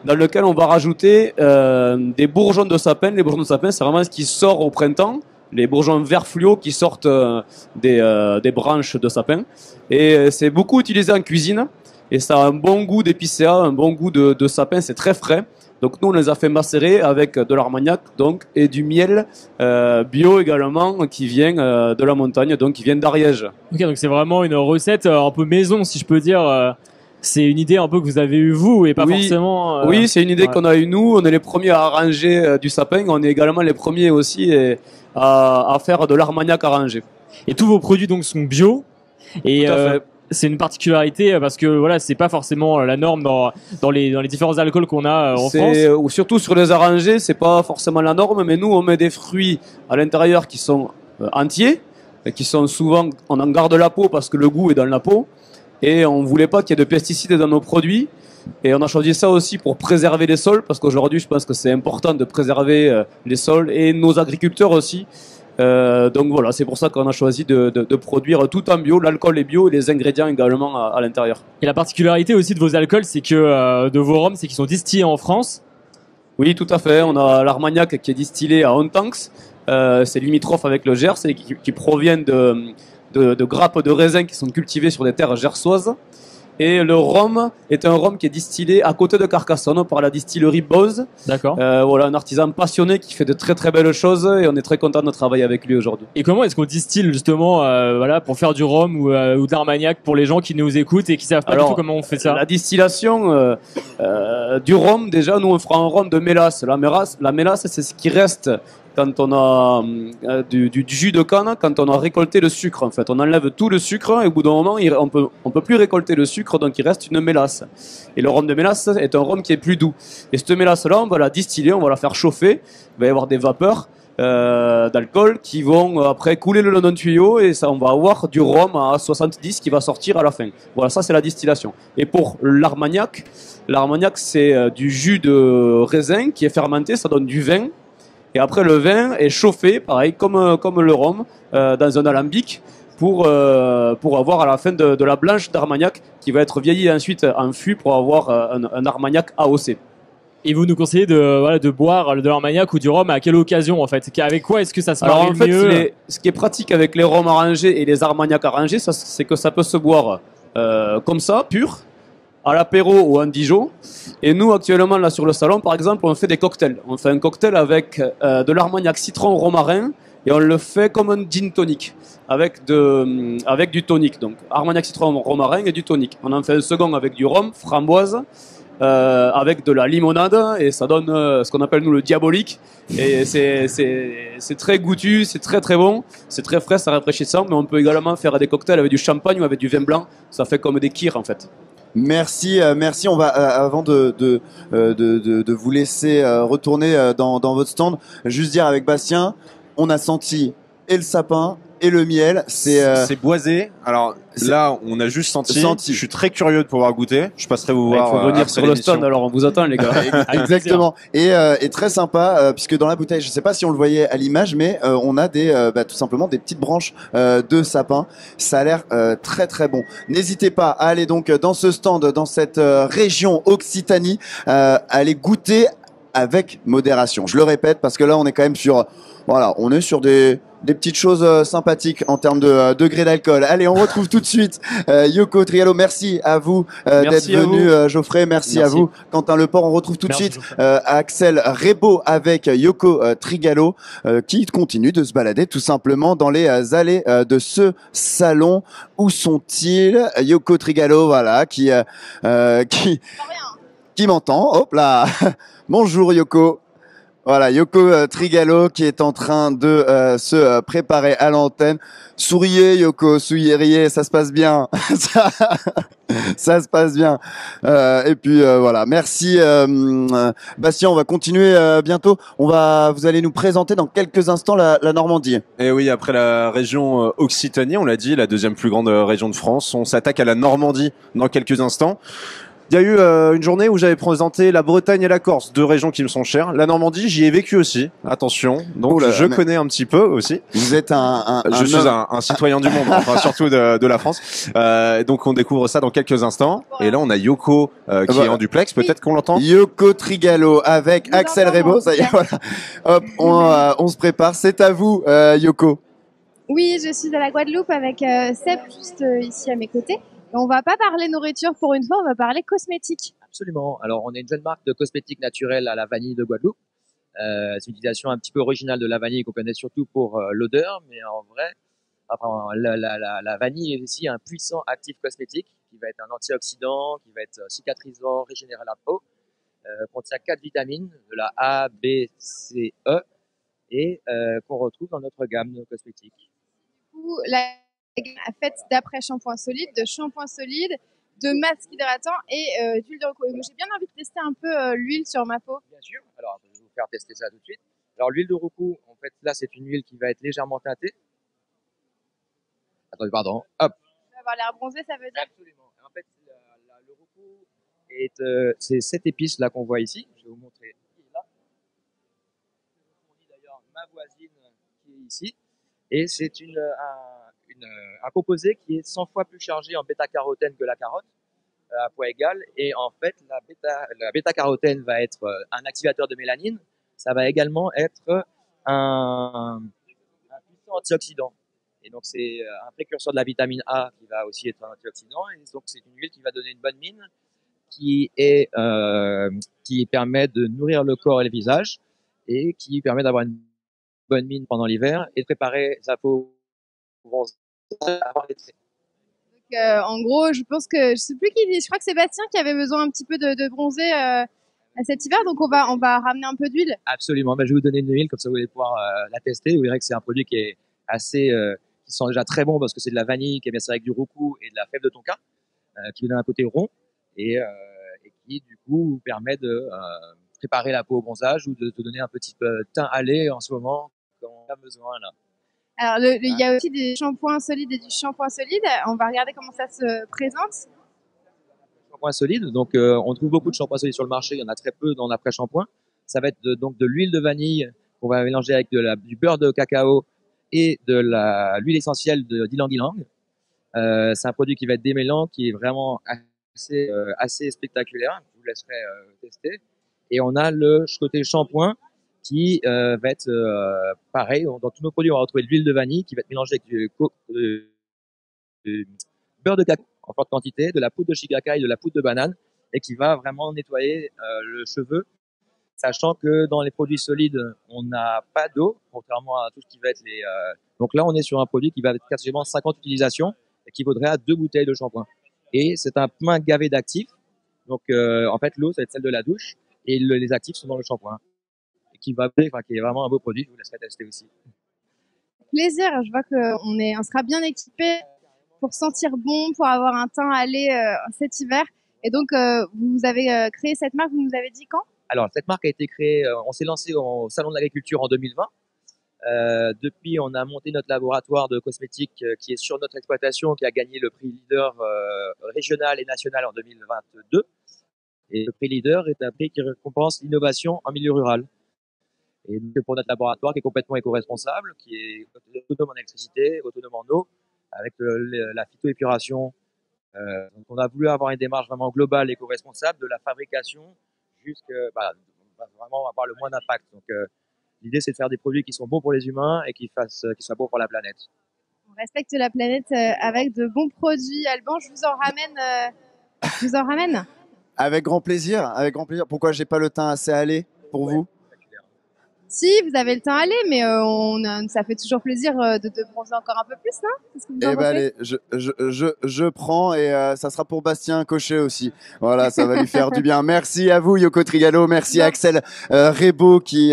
dans lequel on va rajouter des bourgeons de sapin. Les bourgeons de sapin, c'est vraiment ce qui sort au printemps. Les bourgeons verts fluo qui sortent des branches de sapin. Et c'est beaucoup utilisé en cuisine. Et ça a un bon goût d'épicéa, un bon goût de sapin, c'est très frais. Donc nous, on les a fait macérer avec de l'Armagnac donc, et du miel bio également qui vient de la montagne, donc qui vient d'Ariège. Ok, donc c'est vraiment une recette un peu maison, si je peux dire. C'est une idée un peu que vous avez eue vous et pas forcément... Oui, c'est une idée qu'on a eue nous. On est les premiers à arranger du sapin. On est également les premiers aussi à faire de l'Armagnac arrangé. Et tous vos produits donc sont bio. Et c'est une particularité parce que voilà, c'est pas forcément la norme dans les différents alcools qu'on a en France. Ou surtout sur les arrangés, c'est pas forcément la norme, mais nous on met des fruits à l'intérieur qui sont entiers, et qui sont souvent, on en garde la peau parce que le goût est dans la peau. Et on voulait pas qu'il y ait de pesticides dans nos produits. Et on a choisi ça aussi pour préserver les sols, parce qu'aujourd'hui, je pense que c'est important de préserver les sols et nos agriculteurs aussi. Donc voilà, c'est pour ça qu'on a choisi de produire tout en bio. L'alcool est bio et les ingrédients également à l'intérieur. Et la particularité aussi de vos alcools, c'est que de vos rhums, c'est qu'ils sont distillés en France. Oui, tout à fait. On a l'Armagnac qui est distillé à Hontanx. C'est limitrophe avec le Gers et qui provient de grappes de raisins qui sont cultivées sur des terres gersoises. Et le rhum est un rhum qui est distillé à côté de Carcassonne par la distillerie Bose. D'accord. Voilà, un artisan passionné qui fait de très très belles choses et on est très content de travailler avec lui aujourd'hui. Et comment est-ce qu'on distille justement voilà, pour faire du rhum ou de l'Armagnac pour les gens qui nous écoutent et qui savent pas du tout comment on fait ça? La distillation du rhum, déjà, nous on fera un rhum de mélasse. La mélasse, c'est ce qui reste quand on a du jus de canne, quand on a récolté le sucre en fait. On enlève tout le sucre et au bout d'un moment, on peut plus récolter le sucre, donc il reste une mélasse. Et le rhum de mélasse est un rhum qui est plus doux. Et cette mélasse-là, on va la distiller, on va la faire chauffer. Il va y avoir des vapeurs d'alcool qui vont après couler le long d'un tuyau et ça, on va avoir du rhum à 70 qui va sortir à la fin. Voilà, ça c'est la distillation. Et pour l'Armagnac, c'est du jus de raisin qui est fermenté, ça donne du vin. Et après, le vin est chauffé, pareil, comme le rhum, dans un alambic, pour avoir à la fin de la blanche d'Armagnac, qui va être vieillie ensuite en fût pour avoir un Armagnac AOC. Et vous nous conseillez de boire de l'Armagnac ou du rhum à quelle occasion en fait? Avec quoi est-ce que ça se marie en fait, mieux? ce qui est pratique avec les rhums arrangés et les Armagnacs arrangés, c'est que ça peut se boire comme ça, pur, à l'apéro ou en Dijon. Et nous, actuellement, là sur le salon, par exemple, on fait des cocktails. On fait un cocktail avec de l'Armagnac citron romarin et on le fait comme un gin tonic avec du tonic. Donc, Armagnac citron romarin et du tonic. On en fait un second avec du rhum, framboise, avec de la limonade et ça donne ce qu'on appelle nous le diabolique et c'est très goûtu, c'est très très bon, c'est très frais, c'est rafraîchissant, mais on peut également faire des cocktails avec du champagne ou avec du vin blanc, ça fait comme des kirs en fait. Merci. On va avant de vous laisser retourner dans votre stand, juste dire avec Bastien, on a senti et le sapin et le miel, c'est boisé. Alors là, on a juste senti. Je suis très curieux de pouvoir goûter. Je passerai vous voir. Il faut venir sur le stand. Alors on vous attend, les gars. Exactement. Et très sympa, puisque dans la bouteille, je sais pas si on le voyait à l'image, mais on a tout simplement des petites branches de sapin. Ça a l'air très très bon. N'hésitez pas à aller donc dans ce stand, dans cette région Occitanie, aller goûter avec modération. Je le répète parce que là, on est quand même sur des petites choses sympathiques en termes de degré d'alcool. Allez, on retrouve tout de suite Yoko Trigalo. Merci à vous d'être venu, Geoffrey. Merci à vous, Quentin Leport. On retrouve tout de suite Axel Rebaud avec Yoko Trigalo qui continue de se balader tout simplement dans les allées de ce salon. Où sont-ils? Yoko Trigalo, voilà, qui m'entend. Hop là. Bonjour Yoko. Voilà, Yoko Trigalo qui est en train de se préparer à l'antenne. Souriez Yoko, souriez, ça se passe bien. ça se passe bien. Et puis voilà, merci Bastien, on va continuer bientôt. Vous allez nous présenter dans quelques instants la Normandie. Et oui, après la région Occitanie, on l'a dit, la deuxième plus grande région de France, on s'attaque à la Normandie dans quelques instants. Il y a eu une journée où j'avais présenté la Bretagne et la Corse, deux régions qui me sont chères. La Normandie, j'y ai vécu aussi. Attention, donc je connais un petit peu aussi. Vous êtes je suis un citoyen du monde, enfin surtout de la France. Donc on découvre ça dans quelques instants. Et là, on a Yoko qui est en duplex. Peut-être qu'on l'entend. Yoko Trigalo avec Axel Rebaud. Ça y est, voilà. Hop, on se prépare. C'est à vous, Yoko. Oui, je suis de la Guadeloupe avec Seb juste ici à mes côtés. On va pas parler nourriture pour une fois, on va parler cosmétiques. Absolument. Alors, on est une jeune marque de cosmétiques naturels à la vanille de Guadeloupe. C'est une utilisation un petit peu originale de la vanille qu'on connaît surtout pour l'odeur, mais en vrai, la vanille est aussi un puissant actif cosmétique qui va être un antioxydant, qui va être cicatrisant, régénérer la peau, contient 4 vitamines, de la A, B, C, E, et qu'on retrouve dans notre gamme de cosmétiques. Du coup, faite d'après-shampoing solide, de shampoing solide, de masque hydratant et d'huile de recours. Et moi, j'ai bien envie de tester un peu l'huile sur ma peau. Bien sûr. Alors, je vais vous faire tester ça tout de suite. Alors, l'huile de recours, en fait, là, c'est une huile qui va être légèrement teintée. Attendez, pardon. Hop. Ça va avoir l'air bronzé, ça veut dire. Absolument. En fait, le recours c'est cette épice là qu'on voit ici. Je vais vous montrer. Là. D'ailleurs, ma voisine qui est ici. Et c'est un composé qui est 100 fois plus chargé en bêta-carotène que la carotte, à poids égal. Et en fait, la bêta-carotène va être un activateur de mélanine. Ça va également être un puissant antioxydant. Et donc, c'est un précurseur de la vitamine A qui va aussi être un antioxydant. Et donc, c'est une huile qui va donner une bonne mine, qui permet de nourrir le corps et le visage et qui permet d'avoir une bonne mine pendant l'hiver et de préparer sa peau avant l'été. En gros, je pense que je sais plus qui dit. Je crois que c'est Bastien qui avait besoin un petit peu de bronzer à cet hiver, donc on va ramener un peu d'huile. Absolument. Ben, je vais vous donner une huile comme ça vous allez pouvoir la tester. Vous verrez que c'est un produit qui est assez, qui sent déjà très bon parce que c'est de la vanille qui est bien sûr avec du roucou et de la fève de tonka, qui donne un côté rond et qui du coup vous permet de préparer la peau au bronzage ou de te donner un petit teint hâlé en ce moment quand on a besoin là. Alors, il y a aussi des shampoings solides et du shampoing solide. On va regarder comment ça se présente. Shampoing solide, donc on trouve beaucoup de shampoings solides sur le marché. Il y en a très peu dans l'après-shampoing. Ça va être donc de l'huile de vanille qu'on va mélanger avec du beurre de cacao et de l'huile essentielle d'ylang-ylang. C'est un produit qui va être démêlant, qui est vraiment assez spectaculaire. Je vous laisserai tester. Et on a le côté shampoing qui va être pareil. Dans tous nos produits, on va retrouver de l'huile de vanille qui va être mélangée avec du beurre de cacao en forte quantité, de la poudre de shigakai, de la poudre de banane, et qui va vraiment nettoyer le cheveu, sachant que dans les produits solides, on n'a pas d'eau, contrairement à tout ce qui va être les... Donc là, on est sur un produit qui va être quasiment 50 utilisations, et qui vaudrait à 2 bouteilles de shampoing. Et c'est un pain gavé d'actifs. Donc, en fait, l'eau, ça va être celle de la douche, et les actifs sont dans le shampoing. Et qui est vraiment un beau produit, je vous laisserai tester aussi. Plaisir, je vois qu'on sera bien équipé pour sentir bon, pour avoir un teint allé cet hiver. Et donc, vous avez créé cette marque, vous nous avez dit quand? Alors, cette marque a été créée, on s'est lancé au Salon de l'Agriculture en 2020. Depuis, on a monté notre laboratoire de cosmétiques qui est sur notre exploitation, qui a gagné le prix leader régional et national en 2022. Et le prix leader est un prix qui récompense l'innovation en milieu rural. Et donc, pour notre laboratoire qui est complètement éco-responsable, qui est autonome en électricité, autonome en eau, avec la phytoépuration. Donc on a voulu avoir une démarche vraiment globale, éco-responsable, de la fabrication jusqu'à vraiment avoir le moins d'impact. Donc l'idée, c'est de faire des produits qui sont bons pour les humains et qui soient bons pour la planète. On respecte la planète avec de bons produits. Alban, je vous en ramène. Avec grand plaisir, avec grand plaisir. Pourquoi j'ai pas le teint assez allé pour vous? Si, vous avez le teint allé, mais ça fait toujours plaisir de bronzer encore un peu plus, non? Qu'est-ce que vous en pensez? Allez, je prends et ça sera pour Bastien Cochet aussi. Voilà, ça va lui faire du bien. Merci à vous, Yoko Trigalo. Merci à Axel Rebaud qui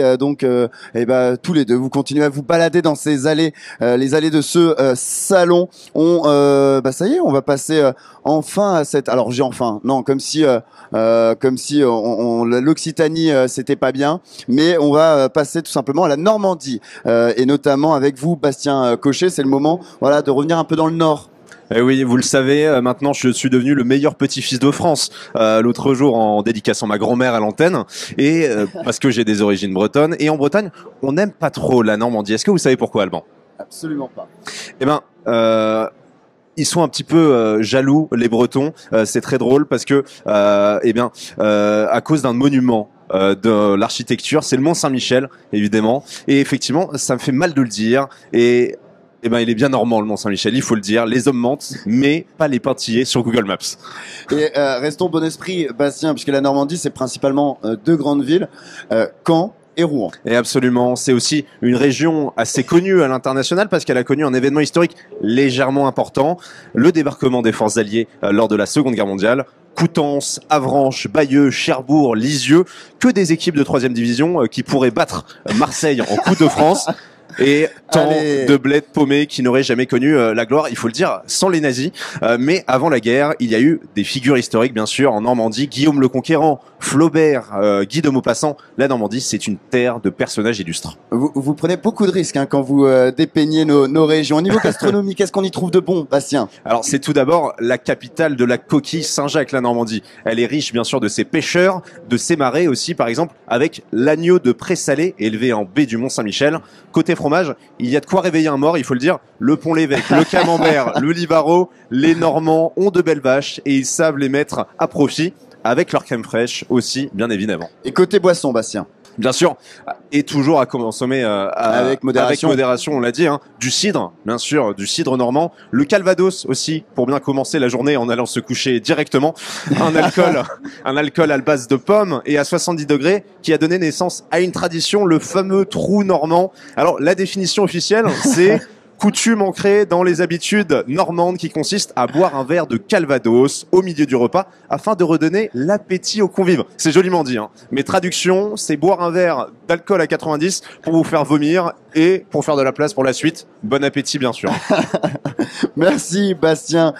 tous les deux, vous continuez à vous balader dans ces allées, les allées de ce salon. Ça y est, on va passer enfin à cette. Alors j'ai enfin, non, comme si l'Occitanie c'était pas bien, mais on va passer tout simplement à la Normandie et notamment avec vous, Bastien Cochet. C'est le moment, voilà, de revenir un peu dans le Nord. Eh oui, vous le savez, maintenant je suis devenu le meilleur petit-fils de France. L'autre jour, en dédicaçant ma grand-mère à l'antenne, et parce que j'ai des origines bretonnes. Et en Bretagne, on n'aime pas trop la Normandie. Est-ce que vous savez pourquoi, Alban? Absolument pas. Eh ben, ils sont un petit peu jaloux, les Bretons. C'est très drôle parce que, à cause d'un monument de l'architecture, c'est le Mont Saint-Michel, évidemment. Et effectivement, ça me fait mal de le dire. Et il est bien normand, le Mont Saint-Michel, il faut le dire. Les hommes mentent, mais pas les pintillés sur Google Maps. Et restons bon esprit, Bastien, puisque la Normandie, c'est principalement deux grandes villes, Caen et Rouen. Et absolument, c'est aussi une région assez connue à l'international parce qu'elle a connu un événement historique légèrement important, le débarquement des forces alliées lors de la Seconde Guerre mondiale. Coutances, Avranches, Bayeux, Cherbourg, Lisieux, que des équipes de 3e division qui pourraient battre Marseille en Coupe de France. Et tant de bleds paumés qui n'auraient jamais connu la gloire, il faut le dire, sans les nazis. Mais avant la guerre, il y a eu des figures historiques, bien sûr, en Normandie. Guillaume le Conquérant, Flaubert, Guy de Maupassant. La Normandie, c'est une terre de personnages illustres. Vous prenez beaucoup de risques quand vous dépeignez nos régions. Au niveau gastronomique, qu'est-ce qu'on y trouve de bon, Bastien? Alors, c'est tout d'abord la capitale de la coquille Saint-Jacques, la Normandie. Elle est riche, bien sûr, de ses pêcheurs, de ses marais aussi, par exemple, avec l'agneau de Pré-Salé, élevé en baie du Mont-Saint-Michel. Côté fromage, il y a de quoi réveiller un mort, il faut le dire. Le Pont-l'Évêque, le Camembert, le Livarot, les Normands ont de belles vaches et ils savent les mettre à profit avec leur crème fraîche aussi, bien évidemment. Et côté boisson, Bastien? Bien sûr, et toujours à consommer avec modération. On l'a dit, hein, du cidre, bien sûr, du cidre normand, le Calvados aussi, pour bien commencer la journée en allant se coucher directement, un alcool à base de pommes et à 70 degrés qui a donné naissance à une tradition, le fameux trou normand. Alors, la définition officielle, c'est coutume ancrée dans les habitudes normandes qui consiste à boire un verre de Calvados au milieu du repas afin de redonner l'appétit aux convives. C'est joliment dit, hein. Mais traduction, c'est boire un verre d'alcool à 90 pour vous faire vomir et pour faire de la place pour la suite. Bon appétit, bien sûr. Merci, Bastien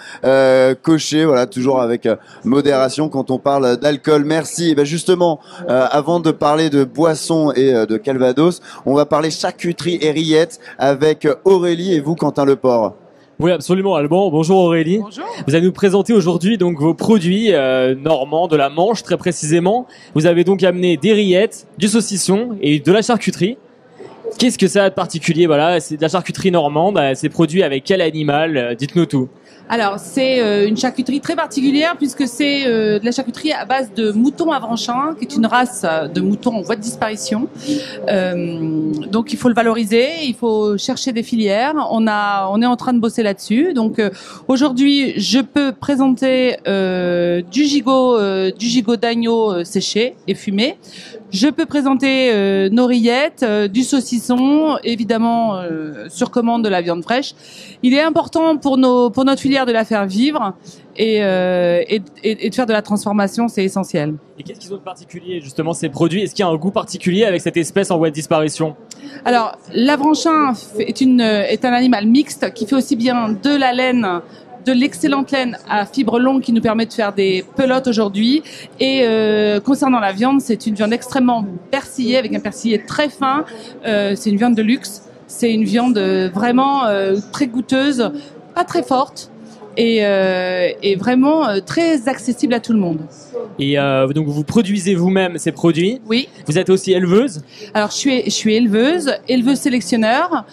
Cochet. Voilà, toujours avec modération quand on parle d'alcool. Merci. Et justement, avant de parler de boissons et de Calvados, on va parler charcuterie et rillettes avec Aurélie et vous, Quentin Leport. Oui, absolument, Alban. Bonjour Aurélie. Bonjour. Vous allez nous présenter aujourd'hui donc vos produits normands de la Manche, très précisément. Vous avez donc amené des rillettes, du saucisson et de la charcuterie. Qu'est-ce que ça a de particulier? Voilà, c'est de la charcuterie normande. C'est produit avec quel animal? Dites-nous tout. Alors, c'est une charcuterie très particulière puisque c'est de la charcuterie à base de mouton avranchin, qui est une race de mouton en voie de disparition. Donc, il faut le valoriser, il faut chercher des filières. On est en train de bosser là-dessus. Donc, aujourd'hui, je peux présenter du gigot d'agneau séché et fumé. Je peux présenter nos rillettes, du saucisson, évidemment sur commande de la viande fraîche. Il est important pour notre filière de la faire vivre et de faire de la transformation, c'est essentiel. Et qu'est-ce qu'ils ont de particulier justement ces produits? Est-ce qu'il y a un goût particulier avec cette espèce en voie de disparition? Alors, l'avranchin est un animal mixte qui fait aussi bien de la laine, de l'excellente laine à fibres longues qui nous permet de faire des pelotes aujourd'hui. Et concernant la viande, c'est une viande extrêmement persillée, avec un persillé très fin. C'est une viande de luxe. C'est une viande vraiment très goûteuse, pas très forte et vraiment très accessible à tout le monde. Et donc vous produisez vous-même ces produits? Oui. Vous êtes aussi éleveuse? Alors je suis éleveuse sélectionneur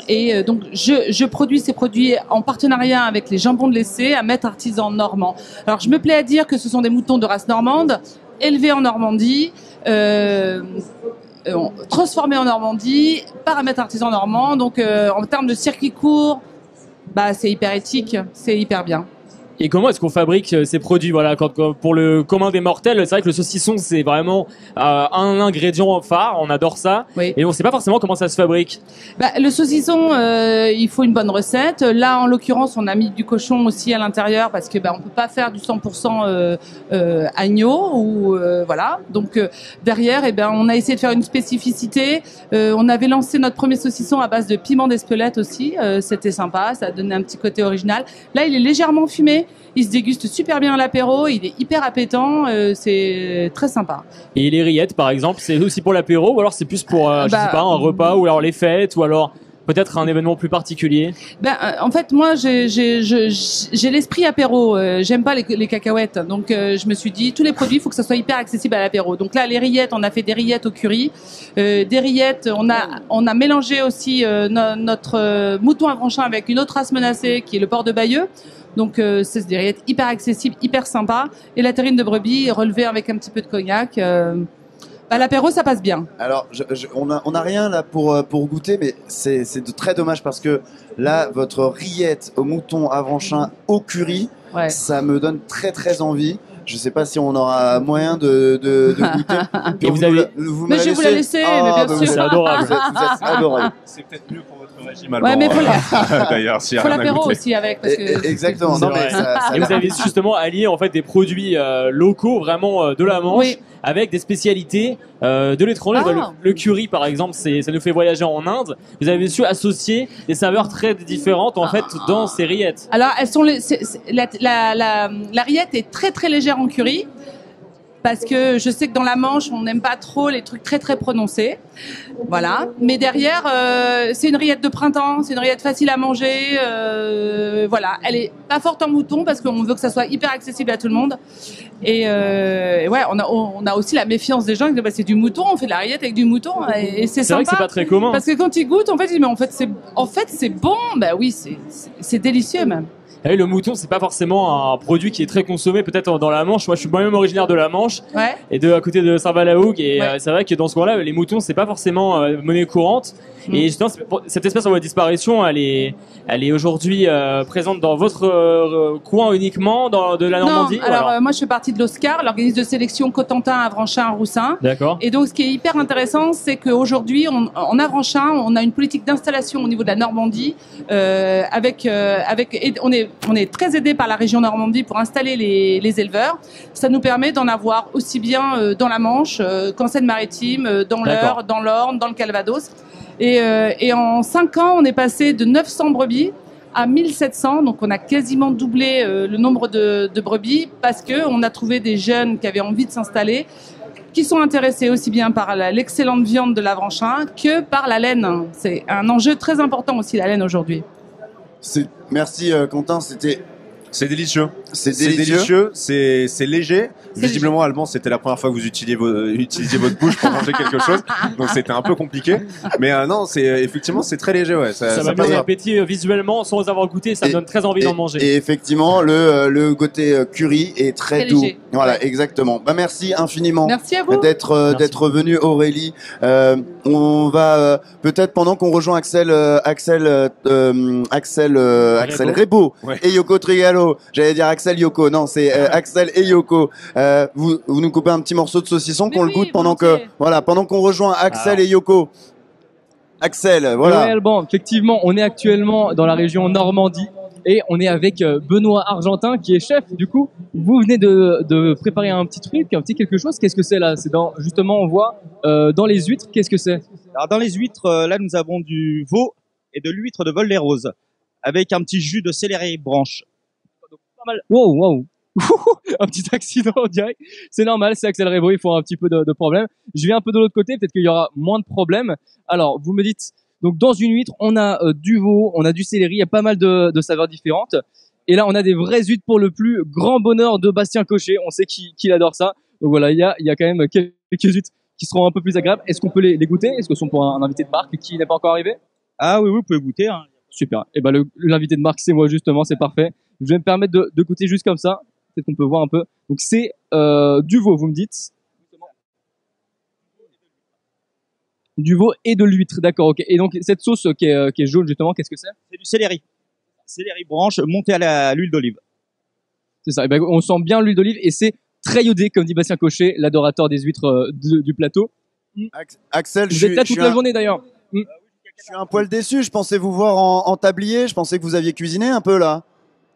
et donc je produis ces produits en partenariat avec les jambons de l'Essai à Maître Artisan Normand. Alors je me plais à dire que ce sont des moutons de race normande, élevés en Normandie, transformés en Normandie par un Maître Artisan Normand. Donc en termes de circuit court, c'est hyper éthique, c'est hyper bien. Et comment est-ce qu'on fabrique ces produits? Voilà, pour le commun des mortels, c'est vrai que le saucisson c'est vraiment un ingrédient phare, on adore ça, oui. Et on ne sait pas forcément comment ça se fabrique. Le saucisson, il faut une bonne recette. Là, en l'occurrence, on a mis du cochon aussi à l'intérieur parce que on peut pas faire du 100% agneau ou voilà. Donc derrière, on a essayé de faire une spécificité. On avait lancé notre premier saucisson à base de piment d'Espelette aussi. C'était sympa, ça a donné un petit côté original. Là, il est légèrement fumé. Il se déguste super bien à l'apéro, il est hyper appétant, c'est très sympa. Et les rillettes, par exemple, c'est aussi pour l'apéro ou alors c'est plus pour, je sais pas, un repas ou alors les fêtes ou alors peut-être un événement plus particulier? En fait, moi, j'ai l'esprit apéro. J'aime pas les cacahuètes, donc je me suis dit tous les produits, il faut que ça soit hyper accessible à l'apéro. Donc là, les rillettes, on a fait des rillettes au curry, des rillettes. On a mélangé aussi notre mouton avranchin avec une autre race menacée qui est le porc de Bayeux. Donc c'est des rillettes hyper accessibles, hyper sympas. Et la terrine de brebis relevée avec un petit peu de cognac. L'apéro, ça passe bien. Alors, on a rien là pour goûter, mais c'est très dommage parce que là, votre rillette au mouton avranchin au curry, ouais. Ça me donne très très envie. Je sais pas si on aura moyen de goûter. Et vous avez... Mais je vais vous la laisser, mais bien sûr. C'est adorable. Vous êtes adorable. C'est peut-être mieux pour votre régime allemand. Ouais, mais d'ailleurs, s'il y a faut rien à l'apéro goûter. aussi avec. Parce que... Exactement. Non, mais ça et vous avez justement allié en fait des produits locaux, vraiment de la Manche, oui. Avec des spécialités de l'étranger. Le curry, par exemple, ça nous fait voyager en Inde. Vous avez su associer des saveurs très différentes en fait dans ces rillettes. Alors, elles sont la rillette est très très légère en curry. Parce que je sais que dans la Manche, on n'aime pas trop les trucs très très prononcés. Voilà. Mais derrière, c'est une rillette de printemps, c'est une rillette facile à manger. Voilà. Elle est pas forte en mouton parce qu'on veut que ça soit hyper accessible à tout le monde. Et ouais, on a aussi la méfiance des gens qui disent c'est du mouton, on fait de la rillette avec du mouton. Et c'est sympa. Vrai que c'est pas très commun. Parce que quand ils goûtent, en fait, ils disent mais en fait c'est bon. Oui, c'est délicieux même. Et le mouton, c'est pas forcément un produit qui est très consommé peut-être dans la Manche. Moi, je suis moi-même originaire de la Manche, ouais. Et à côté de Saint-Valahougue. Et ouais. C'est vrai que dans ce coin-là, les moutons, c'est pas forcément monnaie courante. Et justement, cette espèce en voie de disparition, elle est aujourd'hui présente dans votre coin uniquement, de la Normandie. Non, alors moi, je fais partie de l'Oscar, l'organisme de sélection Cotentin, Avranchin, Roussin. D'accord. Et donc, ce qui est hyper intéressant, c'est qu'aujourd'hui, en Avranchin, on a une politique d'installation au niveau de la Normandie, on est très aidé par la région Normandie pour installer les éleveurs. Ça nous permet d'en avoir aussi bien dans la Manche qu'en Seine-Maritime, dans l'Eure, dans l'Orne, dans le Calvados. Et en 5 ans, on est passé de 900 brebis à 1700. Donc, on a quasiment doublé le nombre de brebis parce que on a trouvé des jeunes qui avaient envie de s'installer, qui sont intéressés aussi bien par l'excellente viande de l'Avranchin que par la laine. C'est un enjeu très important aussi, la laine aujourd'hui. Merci Quentin, c'est délicieux. C'est délicieux, c'est léger. Visiblement, Alban, c'était la première fois que vous utilisiez votre bouche pour manger quelque chose, donc c'était un peu compliqué. Mais non, effectivement, c'est très léger, ouais. Ça m'a donné appétit visuellement, sans avoir goûté, ça me donne très envie d'en manger. Et effectivement, le côté curry est très doux. Léger. Voilà, exactement. Bah merci infiniment. Merci à vous d'être venu, Aurélie. On va peut-être pendant qu'on rejoint Axel Rebo et Yoko Trigalo. J'allais dire Axel Yoko, non, c'est Axel et Yoko. Vous nous coupez un petit morceau de saucisson qu'on le goûte pendant qu'on rejoint Axel et Yoko. Axel, voilà. Ouais, Alban, effectivement, on est actuellement dans la région Normandie et on est avec Benoît Argentin qui est chef. Du coup, vous venez de préparer un petit truc, un petit quelque chose. Qu'est-ce que c'est là? C'est justement, on voit dans les huîtres. Qu'est-ce que c'est? Alors dans les huîtres, là nous avons du veau et de l'huître de vol-des-roses avec un petit jus de céleri branche. Wow. Un petit accident en direct. C'est normal, c'est Axel Rebo, il faut un petit peu de problème. Je viens un peu de l'autre côté, peut-être qu'il y aura moins de problèmes. Alors, vous me dites, donc dans une huître, on a du veau, on a du céleri, il y a pas mal de saveurs différentes. Et là, on a des vraies huîtres pour le plus grand bonheur de Bastien Cochet. On sait qu'il adore ça. Donc voilà, il y a quand même quelques huîtres qui seront un peu plus agréables. Est-ce qu'on peut les goûter? Est-ce que ce sont pour un invité de marque qui n'est pas encore arrivé? Ah oui, vous pouvez goûter. Hein. Super. Et ben l'invité de marque, c'est moi justement, c'est parfait. Je vais me permettre de goûter juste comme ça. Peut-être qu'on peut voir un peu. Donc c'est du veau, vous me dites. Du veau et de l'huître, d'accord, ok. Et donc cette sauce qui est jaune justement, qu'est-ce que c'est? C'est du céleri. Céleri branche monté à l'huile d'olive. C'est ça. Et ben, on sent bien l'huile d'olive et c'est très iodé, comme dit Bastien Cochet, l'adorateur des huîtres du plateau. Axel, vous êtes là toute la journée d'ailleurs. Je suis un poil déçu. Je pensais vous voir en tablier. Je pensais que vous aviez cuisiné un peu là.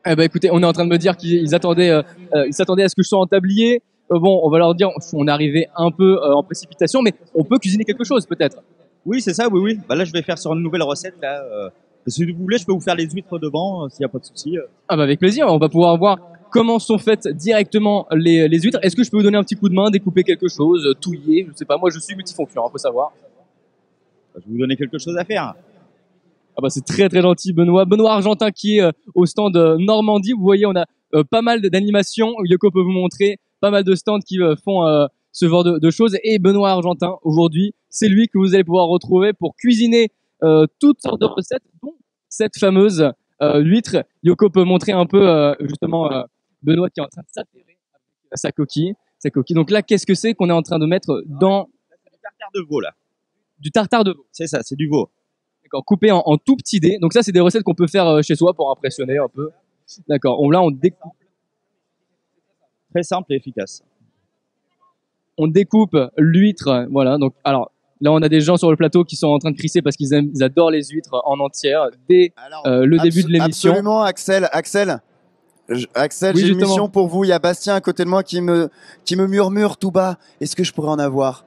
Eh ben écoutez, on est en train de me dire qu'ils s'attendaient à ce que je sois en tablier. Bon, on va leur dire, on est arrivé un peu en précipitation, mais on peut cuisiner quelque chose peut-être. Oui, c'est ça, oui. Bah là, je vais faire sur une nouvelle recette là. Si vous voulez, je peux vous faire les huîtres devant, s'il n'y a pas de souci. Ah bah avec plaisir. On va pouvoir voir comment sont faites directement les huîtres. Est-ce que je peux vous donner un petit coup de main, découper quelque chose, touiller? Je sais pas. Moi, je suis multifonction, faut savoir. Je vais vous donner quelque chose à faire. Ah bah c'est très très gentil, Benoît Argentin qui est au stand Normandie. Vous voyez, on a pas mal d'animations. Yoko peut vous montrer pas mal de stands qui font ce genre de choses. Et Benoît Argentin, aujourd'hui, c'est lui que vous allez pouvoir retrouver pour cuisiner toutes sortes de recettes, dont cette fameuse huître. Yoko peut montrer un peu justement Benoît qui est en train de s'atterrer avec sa coquille. Donc là, qu'est-ce que c'est qu'on est en train de mettre dans... C'est du tartare de veau là. Du tartare de veau. C'est ça, c'est du veau. Coupé en tout petits dés. Donc ça, c'est des recettes qu'on peut faire chez soi pour impressionner un peu. D'accord. Là, on découpe. Très simple et efficace. On découpe l'huître. Voilà. Donc, alors, là, on a des gens sur le plateau qui sont en train de crisser parce qu'ils adorent les huîtres en entière dès le début de l'émission. Absolument, Axel, oui, j'ai une mission pour vous. Il y a Bastien à côté de moi qui me murmure tout bas. Est-ce que je pourrais en avoir?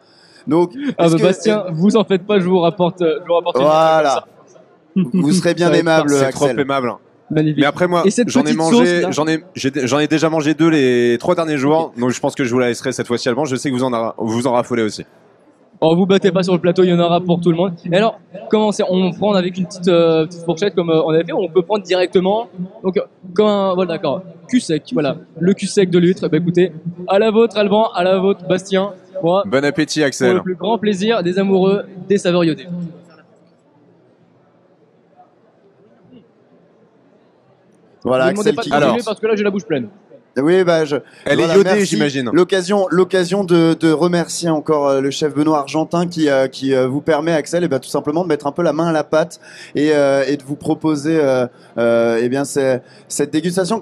Donc, Bastien, vous en faites pas, je vous rapporte voilà. Vous serez bien aimable, c'est Axel. trop aimable. Magnifique. Mais après moi, j'en ai déjà mangé 2 les 3 derniers jours, donc je pense que je vous la laisserai cette fois-ci Alban. Je sais que vous en raffolez aussi. Oh, vous battez pas sur le plateau, il y en aura pour tout le monde. Et alors, comment c'est? On prend avec une petite fourchette comme on avait fait, ou on peut prendre directement. Donc, voilà, d'accord. Cul sec, voilà. Le cul sec de l'huître. Bah écoutez, à la vôtre, Alban, à la vôtre, Bastien. Moi, bon appétit, Axel. Pour le plus grand plaisir des amoureux des saveurs iodées. Voilà, Axel qui... Alors, parce que là j'ai la bouche pleine. Oui, elle est iodée, j'imagine. L'occasion de remercier encore le chef Benoît Argentin qui vous permet, Axel, et tout simplement de mettre un peu la main à la pâte et de vous proposer cette dégustation.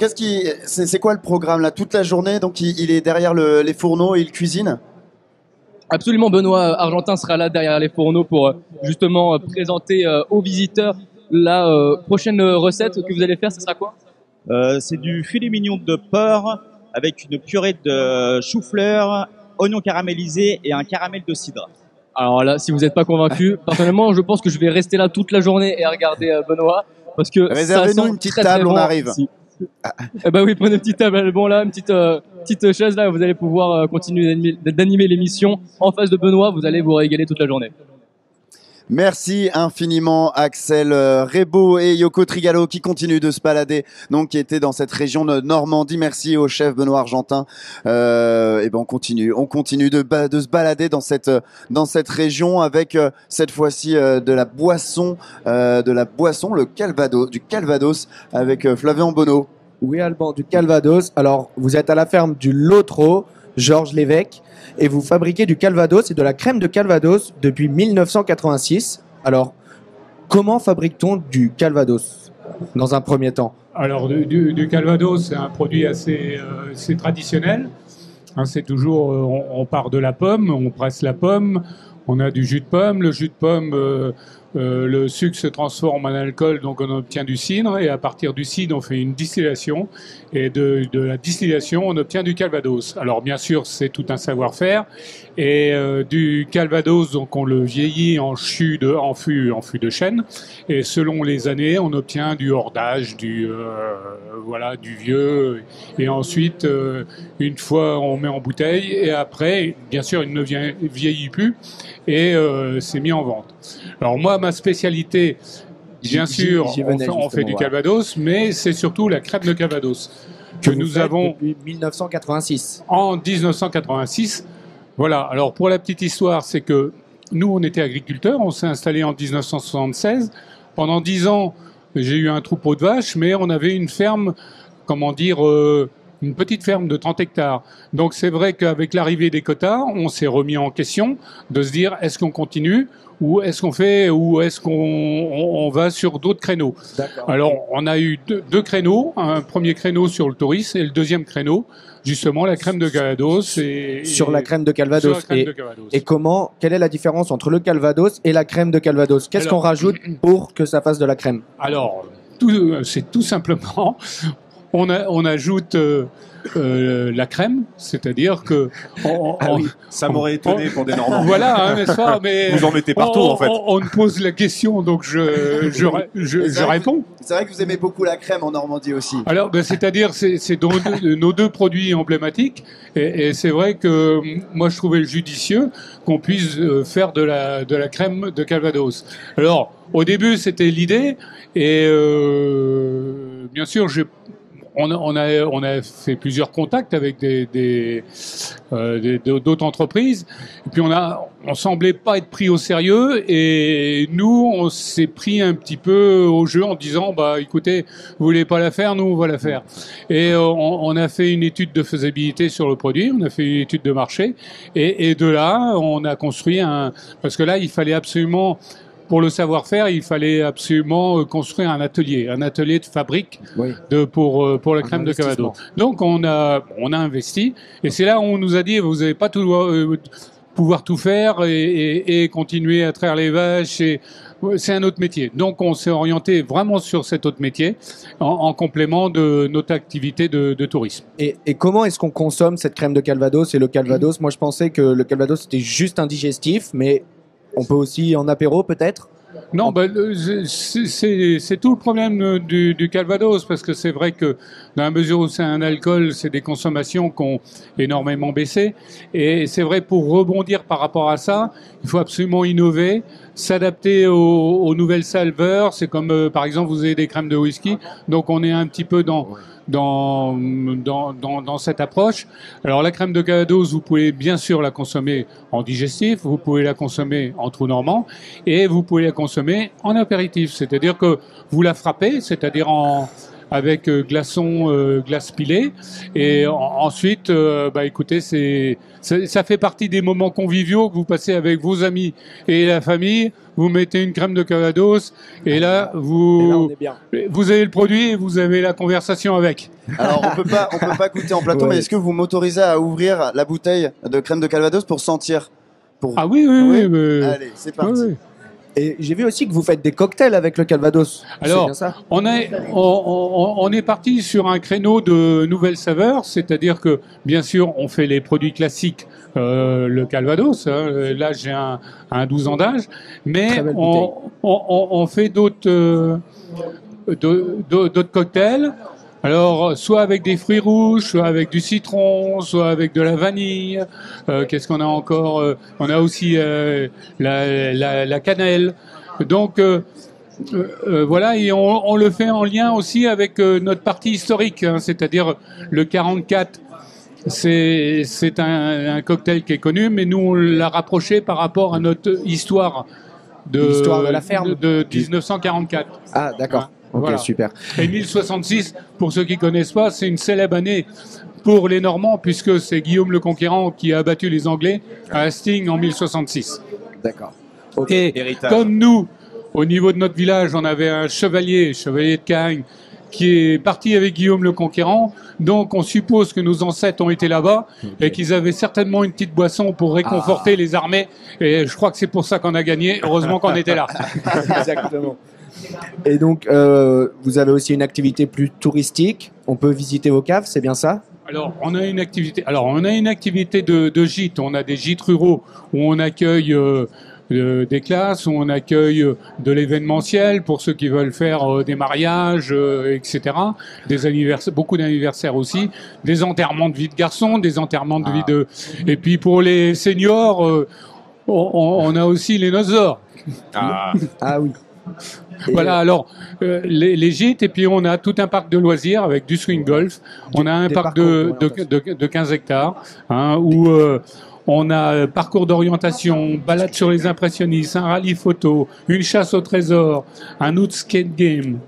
C'est quoi le programme là toute la journée? Donc il est derrière les fourneaux et il cuisine. Absolument, Benoît Argentin sera là derrière les fourneaux pour justement présenter aux visiteurs la prochaine recette que vous allez faire. Ce sera quoi? C'est du filet mignon de porc avec une purée de chou-fleur, oignons caramélisés et un caramel de cidre. Alors là, si vous n'êtes pas convaincu, personnellement, je pense que je vais rester là toute la journée et regarder Benoît, parce que réservez-nous une petite table, on arrive. Eh ben oui, prenez une petite table. Bon là, une petite chaise là, vous allez pouvoir continuer d'animer l'émission en face de Benoît. Vous allez vous régaler toute la journée. Merci infiniment Axel Rebaud et Yoko Trigalo qui continuent de se balader, donc qui étaient dans cette région de Normandie. Merci au chef Benoît Argentin. Et ben on continue de se balader dans cette région avec cette fois-ci de la boisson, du Calvados avec Flavien Bonneau. Oui Alban, du Calvados. Alors vous êtes à la ferme du Lotreau, Georges Lévesque, et vous fabriquez du Calvados et de la crème de Calvados depuis 1986. Alors, comment fabrique-t-on du Calvados dans un premier temps? Alors, du Calvados, c'est un produit assez traditionnel. Hein, c'est toujours, on part de la pomme, on presse la pomme, on a du jus de pomme. Le jus de pomme, le sucre se transforme en alcool, donc on obtient du cidre, et à partir du cidre, on fait une distillation, et de la distillation, on obtient du Calvados. Alors bien sûr, c'est tout un savoir-faire, et du Calvados, donc on le vieillit en fût de chêne, et selon les années, on obtient du hors-d'âge, du vieux, et ensuite, une fois, on met en bouteille, et après, bien sûr, il ne vieillit plus, et c'est mis en vente. Alors moi, ma spécialité, bien sûr, on fait du Calvados, mais c'est surtout la crème de Calvados que nous avons depuis 1986. En 1986, voilà. Alors pour la petite histoire, c'est que nous, on était agriculteurs, on s'est installé en 1976. Pendant 10 ans, j'ai eu un troupeau de vaches, mais on avait une ferme, une petite ferme de 30 hectares. Donc c'est vrai qu'avec l'arrivée des quotas, on s'est remis en question de se dire est-ce qu'on continue ou est-ce qu'on va sur d'autres créneaux. Alors on a eu deux créneaux, un premier créneau sur le tourisme et le deuxième créneau, justement la crème de Calvados. Sur la crème de Calvados. Et quelle est la différence entre le Calvados et la crème de Calvados? Qu'est-ce qu'on rajoute pour que ça fasse de la crème? Alors, c'est tout simplement... On ajoute la crème, c'est-à-dire que... Ça m'aurait étonné pour des Normands. Voilà, n'est-ce pas, mais vous en mettez partout, en fait. On me pose la question, donc je réponds. C'est vrai que vous aimez beaucoup la crème en Normandie aussi. Alors, c'est-à-dire, c'est nos deux produits emblématiques, et c'est vrai que moi, je trouvais judicieux qu'on puisse faire de la crème de Calvados. Alors, au début, c'était l'idée, et bien sûr, on a fait plusieurs contacts avec d'autres entreprises, et puis on semblait pas être pris au sérieux, et nous on s'est pris un petit peu au jeu en disant écoutez, vous voulez pas la faire, nous on va la faire. Et on a fait une étude de faisabilité sur le produit, on a fait une étude de marché, et de là on a construit parce que là il fallait absolument, pour le savoir-faire, il fallait absolument construire un atelier de fabrique pour la crème de Calvados. Donc on a investi, et c'est là où on nous a dit vous n'allez pas pouvoir tout faire et continuer à traire les vaches. C'est un autre métier. Donc on s'est orienté vraiment sur cet autre métier en complément de notre activité de tourisme. Et comment est-ce qu'on consomme cette crème de Calvados et le Calvados? Moi je pensais que le Calvados c'était juste un digestif, mais on peut aussi en apéro peut-être? Non, c'est tout le problème du Calvados, parce que c'est vrai que dans la mesure où c'est un alcool, c'est des consommations qui ont énormément baissé, et c'est vrai, pour rebondir par rapport à ça, il faut absolument innover, s'adapter aux nouvelles saveurs. C'est comme par exemple vous avez des crèmes de whisky, donc on est un petit peu dans cette approche. Alors la crème de Calvados, vous pouvez bien sûr la consommer en digestif, vous pouvez la consommer en trou normand, et vous pouvez la consommer en apéritif, c'est-à-dire que vous la frappez, c'est-à-dire avec glace pilée, et ensuite écoutez, ça fait partie des moments conviviaux que vous passez avec vos amis et la famille. Vous mettez une crème de Calvados, et là vous avez le produit et vous avez la conversation avec. Alors on peut pas goûter en plateau, mais est-ce que vous m'autorisez à ouvrir la bouteille de crème de Calvados pour sentir? Ah oui. Allez, c'est parti. Oui. Et j'ai vu aussi que vous faites des cocktails avec le Calvados. Alors, bien ça? on est parti sur un créneau de nouvelles saveurs, c'est-à-dire que, bien sûr, on fait les produits classiques, le Calvados, là j'ai un 12 ans d'âge, mais on fait d'autres cocktails. Alors, soit avec des fruits rouges, soit avec du citron, soit avec de la vanille. Qu'est-ce qu'on a encore? On a aussi la cannelle. Donc, voilà, et on le fait en lien aussi avec notre partie historique, hein, c'est-à-dire le 44. C'est un cocktail qui est connu, mais nous on l'a rapproché par rapport à notre histoire l'histoire de la ferme de 1944. Ah, d'accord. Ok, Voilà. super. Et 1066, pour ceux qui connaissent pas, c'est une célèbre année pour les Normands, puisque c'est Guillaume le Conquérant qui a battu les Anglais à Hastings en 1066. D'accord. Et Héritage. comme nous, au niveau de notre village, on avait un chevalier de Cahagnes, qui est parti avec Guillaume le Conquérant. Donc on suppose que nos ancêtres ont été là-bas et qu'ils avaient certainement une petite boisson pour réconforter les armées. Et je crois que c'est pour ça qu'on a gagné. Heureusement qu'on était là. Exactement. Et donc, vous avez aussi une activité plus touristique. On peut visiter vos caves, c'est bien ça? Alors, on a une activité de gîte. On a des gîtes ruraux où on accueille des classes, où on accueille de l'événementiel pour ceux qui veulent faire des mariages, etc. Des anniversaires, beaucoup d'anniversaires aussi, des enterrements de vie de garçons, des enterrements de vie de. Et puis pour les seniors, on a aussi les noces d'or. Ah oui. Voilà, alors les gîtes, et puis on a tout un parc de loisirs avec du swing golf. On a un parc de 15 hectares hein, où on a parcours d'orientation, balade sur les impressionnistes, un rallye photo, une chasse au trésor, un autre skate game.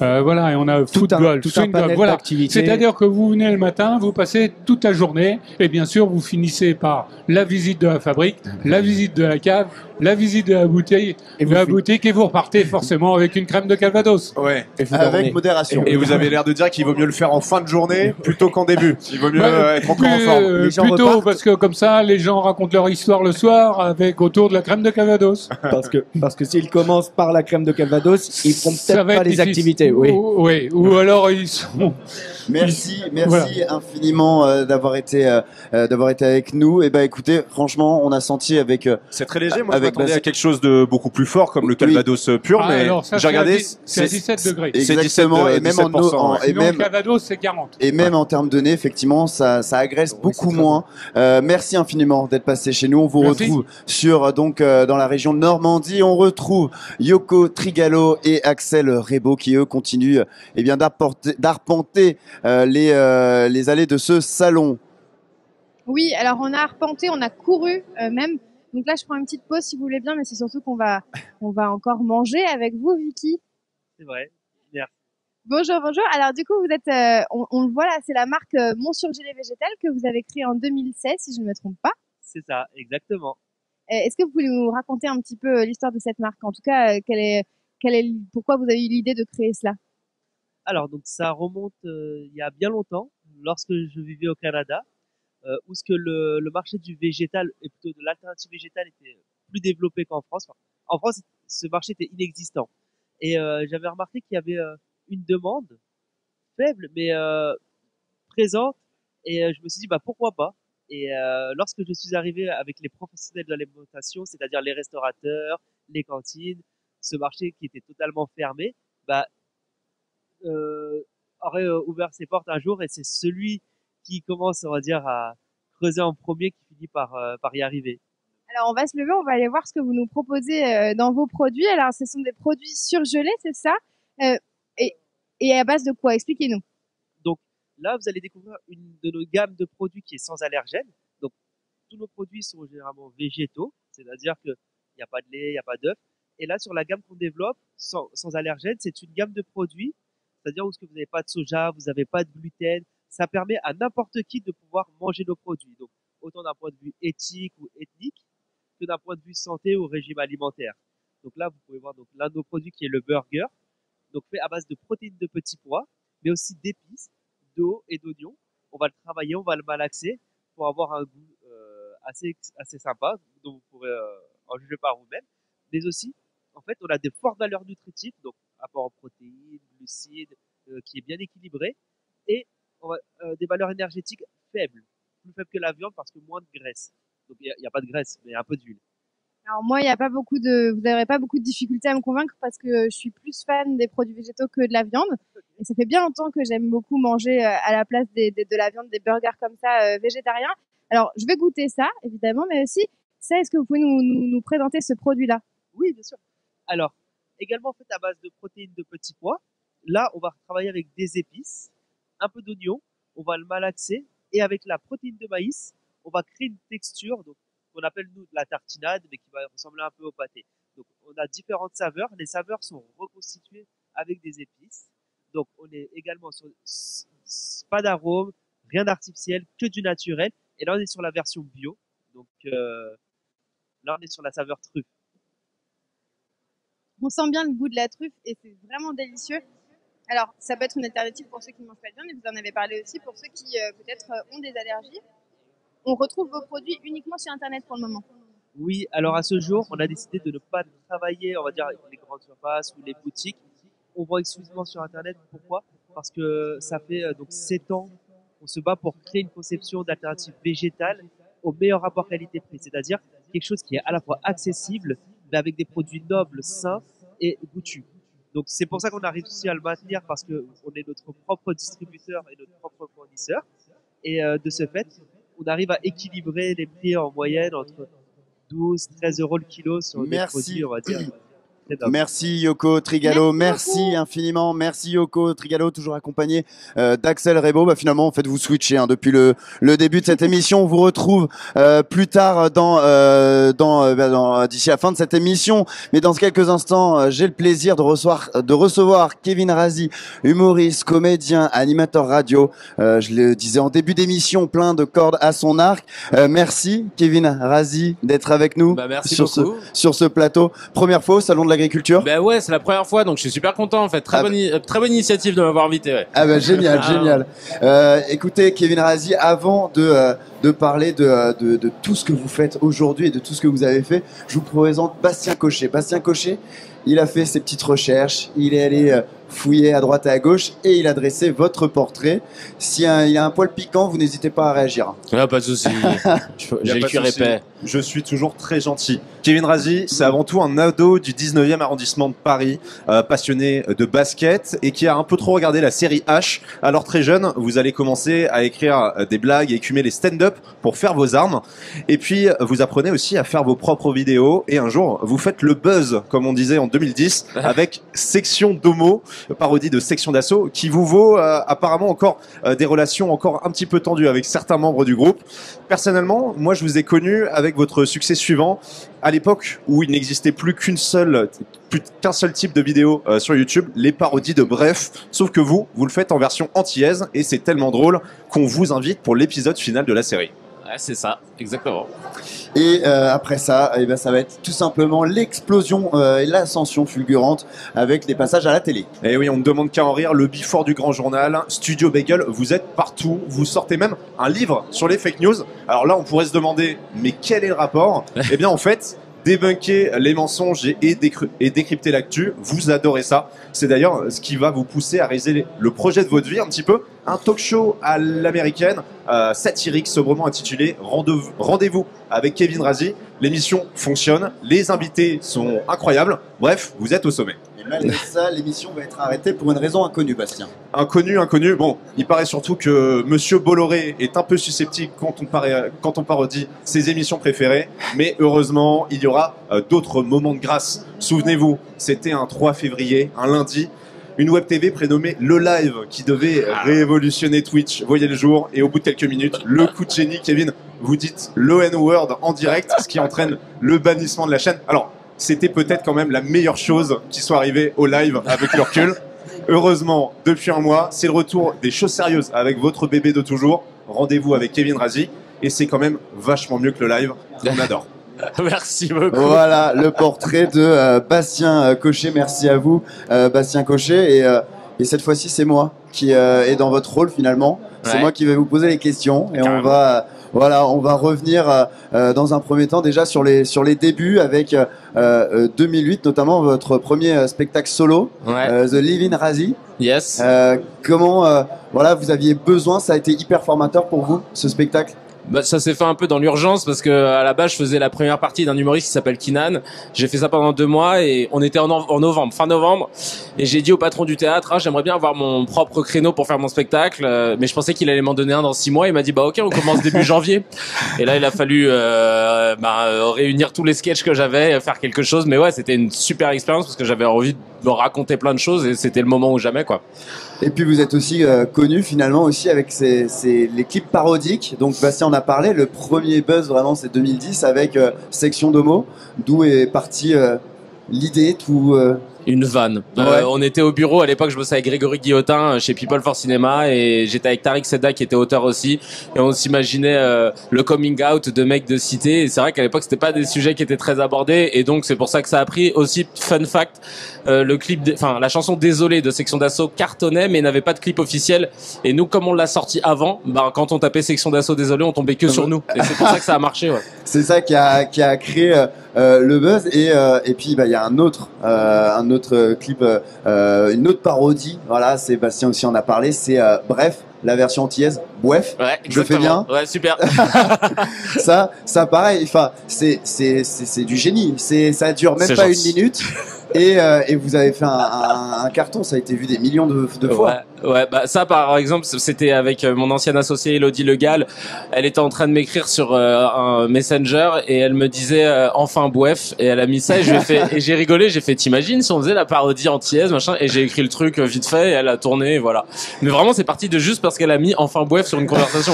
Voilà, et on a foot golf, swing golf. Voilà. C'est-à-dire que vous venez le matin, vous passez toute la journée, et bien sûr vous finissez par la visite de la fabrique, la visite de la cave, la visite de la boutique, et vous repartez forcément avec une crème de Calvados. Ouais. Avec modération. Et vous avez l'air de dire qu'il vaut mieux le faire en fin de journée plutôt qu'en début. Il vaut mieux être encore en forme. Plutôt parce que comme ça, les gens racontent leur histoire le soir avec autour de la crème de Calvados. Parce que s'ils commencent par la crème de Calvados, ils feront peut-être pas les activités. Oui. Ou alors ils sont. Merci infiniment d'avoir été avec nous. Et ben écoutez, franchement, on a senti avec. C'est très léger. Moi, je m'attendais à quelque chose de beaucoup plus fort, comme le Calvados pur, mais j'ai regardé. C'est à 17 degrés. Exactement. Et même le Calvados, c'est 40. Et même en termes de nez, effectivement, ça agresse beaucoup moins. Merci infiniment d'être passé chez nous. On vous retrouve dans la région de Normandie. On retrouve Yoko Trigalo et Axel Rebaud qui eux continuent d'arpenter les allées de ce salon. Oui, alors on a arpenté, on a couru même. Donc là, je prends une petite pause si vous voulez bien, mais c'est surtout qu'on va encore manger avec vous, Vicky. C'est vrai. Merci. Bonjour. Alors du coup, vous êtes, on le voit là, c'est la marque Mon Surgelé Végétal que vous avez créée en 2016, si je ne me trompe pas. C'est ça, exactement. Est-ce que vous pouvez nous raconter un petit peu l'histoire de cette marque? En tout cas, pourquoi vous avez eu l'idée de créer cela? Alors, donc ça remonte il y a bien longtemps, lorsque je vivais au Canada, où ce que le marché du végétal et plutôt de l'alternative végétale était plus développé qu'en France. Enfin, en France, ce marché était inexistant. Et j'avais remarqué qu'il y avait une demande faible, mais présente. Et je me suis dit, pourquoi pas? Et lorsque je suis arrivé avec les professionnels de l'alimentation, c'est-à-dire les restaurateurs, les cantines, ce marché qui était totalement fermé, aurait ouvert ses portes un jour, et c'est celui qui commence, on va dire, à creuser en premier qui finit par y arriver. Alors on va se lever, on va aller voir ce que vous nous proposez dans vos produits. Alors ce sont des produits surgelés, c'est ça? Et à base de quoi? Expliquez-nous. Donc là, vous allez découvrir une de nos gammes de produits qui est sans allergènes. Donc tous nos produits sont généralement végétaux, c'est-à-dire qu'il n'y a pas de lait, il n'y a pas d'œufs. Et là, sur la gamme qu'on développe, sans allergènes, c'est une gamme de produits, c'est-à-dire où vous n'avez pas de soja, vous n'avez pas de gluten. Ça permet à n'importe qui de pouvoir manger nos produits. Donc, autant d'un point de vue éthique ou ethnique que d'un point de vue santé ou régime alimentaire. Donc là, vous pouvez voir l'un de nos produits qui est le burger, donc fait à base de protéines de petits pois, mais aussi d'épices, d'eau et d'oignons. On va le travailler, on va le malaxer pour avoir un goût assez sympa, dont vous pourrez en juger par vous-même. Mais aussi, en fait, on a des fortes valeurs nutritives, donc apport en protéines, glucides, qui est bien équilibré, et des valeurs énergétiques faibles, plus faibles que la viande parce que moins de graisse. Donc il n'y a pas de graisse, mais un peu d'huile. Alors moi, vous n'aurez pas beaucoup de difficultés à me convaincre parce que je suis plus fan des produits végétaux que de la viande. Et ça fait bien longtemps que j'aime beaucoup manger à la place de la viande, des burgers comme ça végétariens. Alors, je vais goûter ça, évidemment, mais aussi, ça, est-ce que vous pouvez nous présenter ce produit-là? Oui, bien sûr. Alors, également fait à base de protéines de petits pois. Là, on va travailler avec des épices, un peu d'oignon, on va le malaxer, et avec la protéine de maïs, on va créer une texture, donc qu'on appelle nous de la tartinade, mais qui va ressembler un peu au pâté. Donc, on a différentes saveurs. Les saveurs sont reconstituées avec des épices. Donc, on est également sur pas d'arôme, rien d'artificiel, que du naturel. Et là, on est sur la version bio. Donc, là, on est sur la saveur truffe. On sent bien le goût de la truffe et c'est vraiment délicieux. Alors, ça peut être une alternative pour ceux qui ne mangent pas de viande, mais vous en avez parlé aussi pour ceux qui peut-être ont des allergies. On retrouve vos produits uniquement sur Internet pour le moment. Oui, alors à ce jour, on a décidé de ne pas travailler, on va dire, avec les grandes surfaces ou les boutiques. On vend exclusivement sur Internet. Pourquoi? Parce que ça fait donc 7 ans qu'on se bat pour créer une conception d'alternative végétale au meilleur rapport qualité-prix. C'est-à-dire quelque chose qui est à la fois accessible, mais avec des produits nobles, sains et goûtus. Donc c'est pour ça qu'on a réussi à le maintenir, parce que on est notre propre distributeur et notre propre fournisseur. Et de ce fait, on arrive à équilibrer les prix en moyenne entre 12-13 euros le kilo sur des produits, on va dire. Merci Yoko Trigalo, merci infiniment, merci Yoko Trigalo, toujours accompagné d'Axel Rebo. Bah, finalement, en fait, vous switchez depuis le début de cette émission. On vous retrouve plus tard d'ici la fin de cette émission. Mais dans quelques instants, j'ai le plaisir de recevoir Kevin Razi, humoriste, comédien, animateur radio. Je le disais en début d'émission, plein de cordes à son arc. Merci Kevin Razi d'être avec nous sur ce plateau. Première fois au Salon de l'Agriculture. Ben ouais, c'est la première fois, donc je suis super content en fait. Très bonne initiative de m'avoir invité. Ouais. Ah ben génial, génial. Écoutez, Kevin Razi, avant de parler de tout ce que vous faites aujourd'hui et de tout ce que vous avez fait, je vous présente Bastien Cochet. Bastien Cochet, il a fait ses petites recherches, il est allé fouiller à droite et à gauche et il a dressé votre portrait. Si il a un poil piquant, vous n'hésitez pas à réagir. Ah, pas de souci. J'ai le cuir épais. Je suis toujours très gentil. Kevin Razi, c'est avant tout un ado du 19e arrondissement de Paris, passionné de basket et qui a un peu trop regardé la série H. Alors très jeune, vous allez commencer à écrire des blagues et écumer les stand-up pour faire vos armes. Et puis, vous apprenez aussi à faire vos propres vidéos. Et un jour, vous faites le buzz, comme on disait en 2010, avec Section d'Homo, parodie de Section d'Assaut, qui vous vaut apparemment encore des relations encore un petit peu tendues avec certains membres du groupe. Personnellement, moi, je vous ai connu avec votre succès suivant, à l'époque où il n'existait plus qu'un seul type de vidéo sur YouTube, les parodies de Bref. Sauf que vous le faites en version antillaise et c'est tellement drôle qu'on vous invite pour l'épisode final de la série. Ouais, c'est ça, exactement. Et après ça, ça va être tout simplement l'explosion et l'ascension fulgurante avec les passages à la télé. Et oui, on ne demande qu'à en rire, le Before du Grand Journal, Studio Bagel, vous êtes partout, vous sortez même un livre sur les fake news. Alors là, on pourrait se demander, mais quel est le rapport? Eh bien, en fait, débunker les mensonges et décrypter l'actu, vous adorez ça. C'est d'ailleurs ce qui va vous pousser à réaliser le projet de votre vie un petit peu, un talk show à l'américaine, satirique, sobrement intitulé Rendez-vous avec Kevin Razi. L'émission fonctionne, les invités sont incroyables, bref, vous êtes au sommet. Et malgré ça, l'émission va être arrêtée pour une raison inconnue, Bastien. Inconnu. Bon, il paraît surtout que Monsieur Bolloré est un peu susceptible quand on parodie ses émissions préférées. Mais heureusement, il y aura d'autres moments de grâce. Souvenez-vous, c'était un 3 février, un lundi. Une web TV prénommée Le Live qui devait révolutionner Twitch voyait le jour. Et au bout de quelques minutes, le coup de génie, Kevin, vous dites le N-word en direct, ce qui entraîne le bannissement de la chaîne. Alors, c'était peut-être quand même la meilleure chose qui soit arrivée au live avec le recul. Heureusement, depuis un mois, c'est le retour des choses sérieuses avec votre bébé de toujours. Rendez-vous avec Kevin Razi. Et c'est quand même vachement mieux que le live. On adore. Merci beaucoup. Voilà le portrait de Bastien Cochet. Merci à vous, Bastien Cochet. Et cette fois-ci, c'est moi qui est dans votre rôle finalement. C'est moi qui vais vous poser les questions. Et on va revenir dans un premier temps déjà sur les débuts avec 2008, notamment votre premier spectacle solo, The Living Razi. Yes. Comment vous aviez besoin, ça a été hyper formateur pour vous, ce spectacle? Bah, ça s'est fait un peu dans l'urgence parce que à la base je faisais la première partie d'un humoriste qui s'appelle Kinan. J'ai fait ça pendant 2 mois et on était en novembre, fin novembre, et j'ai dit au patron du théâtre, j'aimerais bien avoir mon propre créneau pour faire mon spectacle, mais je pensais qu'il allait m'en donner un dans 6 mois. Il m'a dit bah ok, on commence début janvier. Et là il a fallu réunir tous les sketchs que j'avais, faire quelque chose. Mais ouais, c'était une super expérience parce que j'avais envie de raconter plein de choses et c'était le moment ou jamais quoi. Et puis vous êtes aussi connu finalement aussi avec les clips parodiques. Donc Bastien en a parlé, le premier buzz vraiment c'est 2010 avec Section d'Homo, d'où est partie l'idée, tout... Une vanne. Ouais. On était au bureau à l'époque, je bossais avec Grégory Guillotin chez People for Cinema et j'étais avec Tariq Seda qui était auteur aussi, et on s'imaginait le coming out de mecs de cité, et c'est vrai qu'à l'époque c'était pas des sujets qui étaient très abordés, et donc c'est pour ça que ça a pris. Aussi, fun fact, le clip, la chanson Désolé de Section d'Assaut cartonnait mais n'avait pas de clip officiel, et nous comme on l'a sorti avant, quand on tapait Section d'Assaut Désolé, on tombait que sur nous, et c'est pour ça que ça a marché. Ouais. C'est ça qui a créé le buzz, et puis il y a un autre clip, une autre parodie. Voilà, Sébastien aussi en a parlé. C'est Bref, la version antillaise. Bref, ouais, je fais bien. Ouais, super. ça pareil. Enfin, c'est du génie. Ça dure même pas gentil. 1 minute. Et vous avez fait un carton, ça a été vu des millions de fois. Ouais, bah ça par exemple, c'était avec mon ancienne associée Elodie Legal. Elle était en train de m'écrire sur un Messenger et elle me disait enfin bref, et elle a mis ça et et j'ai rigolé, j'ai fait t'imagines si on faisait la parodie antillaise machin, et j'ai écrit le truc vite fait et elle a tourné et voilà. Mais vraiment c'est parti de juste parce qu'elle a mis enfin bref sur une conversation.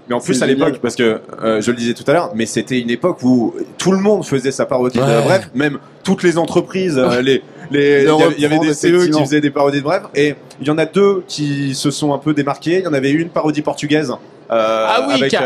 Mais en plus à l'époque, parce que je le disais tout à l'heure, mais c'était une époque où tout le monde faisait sa parodie de Bref, même toutes les entreprises, il y avait des CE qui faisaient des parodies de Bref, et il y en a 2 qui se sont un peu démarqués. Il y en avait une parodie portugaise. Avec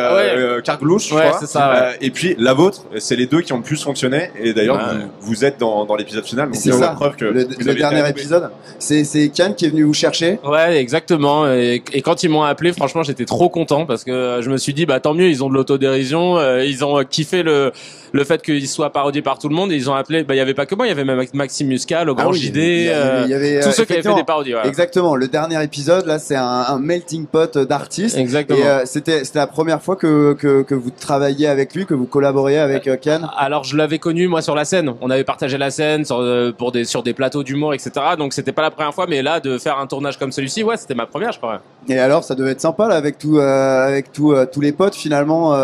Carglouche, je crois. C'est ça, et puis la vôtre, c'est les 2 qui ont le plus fonctionné, et d'ailleurs vous êtes dans l'épisode final, donc c'est la preuve que le dernier épisode, c'est Kian qui est venu vous chercher. Ouais, exactement, et quand ils m'ont appelé, franchement j'étais trop content parce que je me suis dit bah tant mieux, ils ont de l'autodérision, ils ont kiffé le fait qu'ils soient parodiés par tout le monde, et ils ont appelé, il y avait pas que moi, il y avait même Maxime Muscal, au Grand JD, il y avait tous ceux qui avaient fait des parodies. Voilà. Exactement, le dernier épisode là, c'est un melting pot d'artistes. Exactement. Et c'était la première fois que vous travailliez avec lui, que vous collaboriez avec Kian. Alors je l'avais connu moi sur la scène, on avait partagé la scène sur des plateaux d'humour, etc. Donc c'était pas la première fois, mais là de faire un tournage comme celui-ci, ouais, c'était ma première, je crois. Et alors ça devait être sympa là avec tous les potes finalement.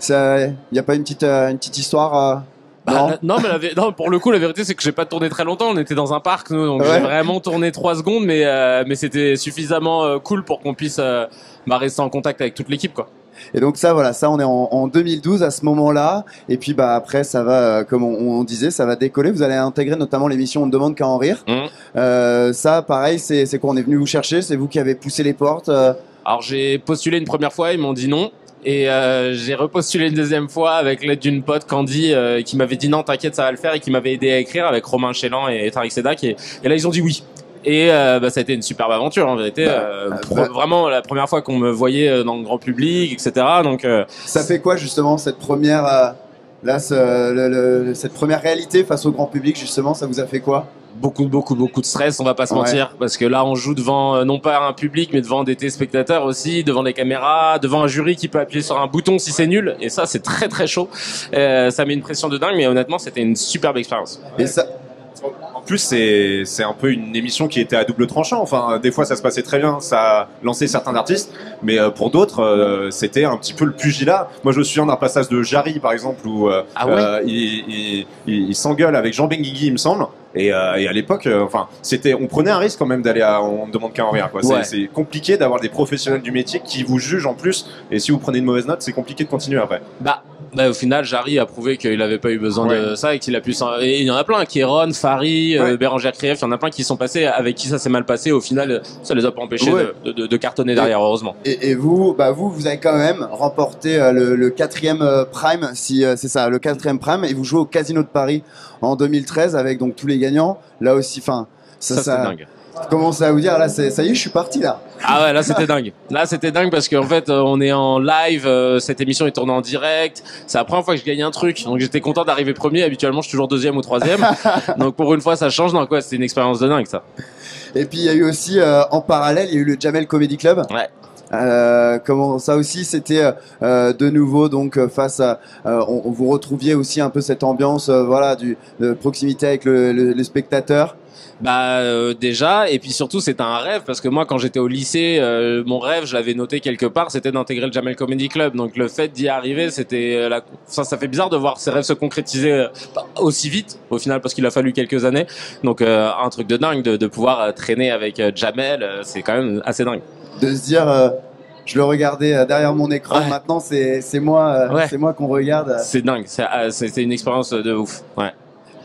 Il y a pas une petite histoire. Non, mais pour le coup, la vérité, c'est que j'ai pas tourné très longtemps. On était dans un parc, nous, donc j'ai vraiment tourné 3 secondes, mais c'était suffisamment cool pour qu'on puisse rester en contact avec toute l'équipe, quoi. Et donc ça, on est en 2012 à ce moment-là. Et puis après, ça va, comme on disait, ça va décoller. Vous allez intégrer notamment l'émission On ne demande qu'à en rire. Ça, pareil, c'est quoi? On est venu vous chercher. C'est vous qui avez poussé les portes. Alors j'ai postulé une première fois, ils m'ont dit non. Et j'ai repostulé une deuxième fois avec l'aide d'une pote, Candy, qui m'avait dit non, t'inquiète, ça va le faire, et qui m'avait aidé à écrire avec Romain Chélan et Tariq Sedak. Et là, ils ont dit oui. Et ça a été une superbe aventure en vérité. Vraiment la première fois qu'on me voyait dans le grand public, etc. Donc ça fait quoi justement cette première cette première réalité face au grand public, justement, ça vous a fait quoi? Beaucoup de stress, on va pas se mentir, parce que là on joue devant non pas un public mais devant des téléspectateurs aussi, devant des caméras, devant un jury qui peut appuyer sur un bouton si c'est nul, et ça c'est très très chaud. Ça met une pression de dingue, mais honnêtement c'était une superbe expérience. Et ça, en plus, c'est un peu une émission qui était à double tranchant. Enfin, des fois, ça se passait très bien, ça a lancé certains artistes, mais pour d'autres, c'était un petit peu le pugilat. Moi, je me souviens d'un passage de Jarry, par exemple, où il s'engueule avec Jean Benguigui, il me semble. Et à l'époque, on prenait un risque quand même d'aller On ne demande qu'à en rire, quoi. C'est compliqué d'avoir des professionnels du métier qui vous jugent en plus, et si vous prenez une mauvaise note, c'est compliqué de continuer après. Au final, Jarry a prouvé qu'il n'avait pas eu besoin de ça, et qu'il a pu et il y en a plein, Kéron, Fary, Bérangère Krief, il y en a plein qui sont passés, avec qui ça s'est mal passé. Au final, ça les a pas empêchés de cartonner derrière, heureusement. Et vous avez quand même remporté le 4e Prime, si c'est ça, le 4e Prime, et vous jouez au Casino de Paris en 2013 avec donc tous les gagnants. Là aussi, ça c'est dingue. Commence à vous dire, là, ça y est, je suis parti, là. Ah ouais, là, c'était dingue. Là, c'était dingue parce qu'en fait, on est en live, cette émission est tournée en direct. C'est la première fois que je gagne un truc. Donc, j'étais content d'arriver premier. Habituellement, je suis toujours 2e ou 3e. Donc, pour une fois, ça change. Donc, c'était une expérience de dingue, ça. Et puis, il y a eu aussi, en parallèle, il y a eu le Jamel Comedy Club. Ouais. Comment ça aussi c'était de nouveau donc face à vous retrouviez aussi un peu cette ambiance voilà de proximité avec le spectateur. Bah déjà, et puis surtout c'était un rêve parce que moi quand j'étais au lycée, mon rêve, je l'avais noté quelque part, c'était d'intégrer le Jamel Comedy Club. Donc le fait d'y arriver, c'était ça fait bizarre de voir ces rêves se concrétiser aussi vite au final parce qu'il a fallu quelques années. Donc un truc de dingue de pouvoir traîner avec Jamel, c'est quand même assez dingue. De se dire je le regardais derrière mon écran, maintenant c'est moi qu'on regarde. C'est dingue, c'était une expérience de ouf. Ouais.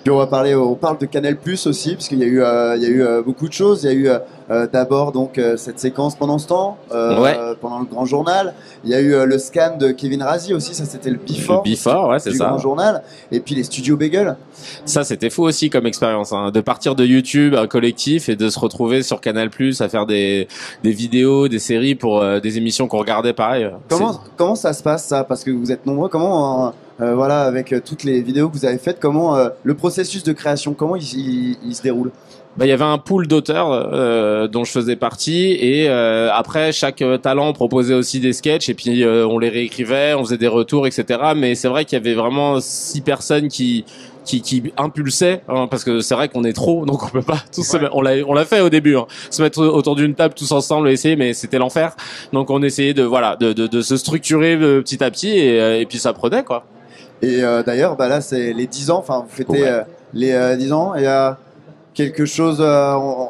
Puis on parle de Canal+ aussi, parce qu'il y a eu beaucoup de choses. Il y a eu d'abord donc cette séquence pendant ce temps, pendant le grand journal. Il y a eu le scan de Kevin Razi aussi, ça c'était le before. Le before, ouais, c'est ça. Du grand journal. Et puis les studios Bagel. Ça c'était fou aussi comme expérience, hein, de partir de YouTube, un collectif, et de se retrouver sur Canal+ à faire des vidéos, des séries pour des émissions qu'on regardait pareil. Comment ça se passe ça? Parce que vous êtes nombreux. Comment voilà, avec toutes les vidéos que vous avez faites, comment le processus de création, comment il se déroule? Bah, il y avait un pool d'auteurs dont je faisais partie, et après chaque talent proposait aussi des sketchs, et puis on les réécrivait, on faisait des retours, etc. Mais c'est vrai qu'il y avait vraiment 6 personnes qui impulsaient, hein, parce que c'est vrai qu'on est trop, donc on peut pas tous se mettre, on l'a fait au début, hein, se mettre autour d'une table tous ensemble et essayer, mais c'était l'enfer. Donc on essayait de se structurer petit à petit, et puis ça prenait quoi. Et d'ailleurs, bah là, c'est les 10 ans. Enfin, vous fêtez les 10 ans. Et quelque chose.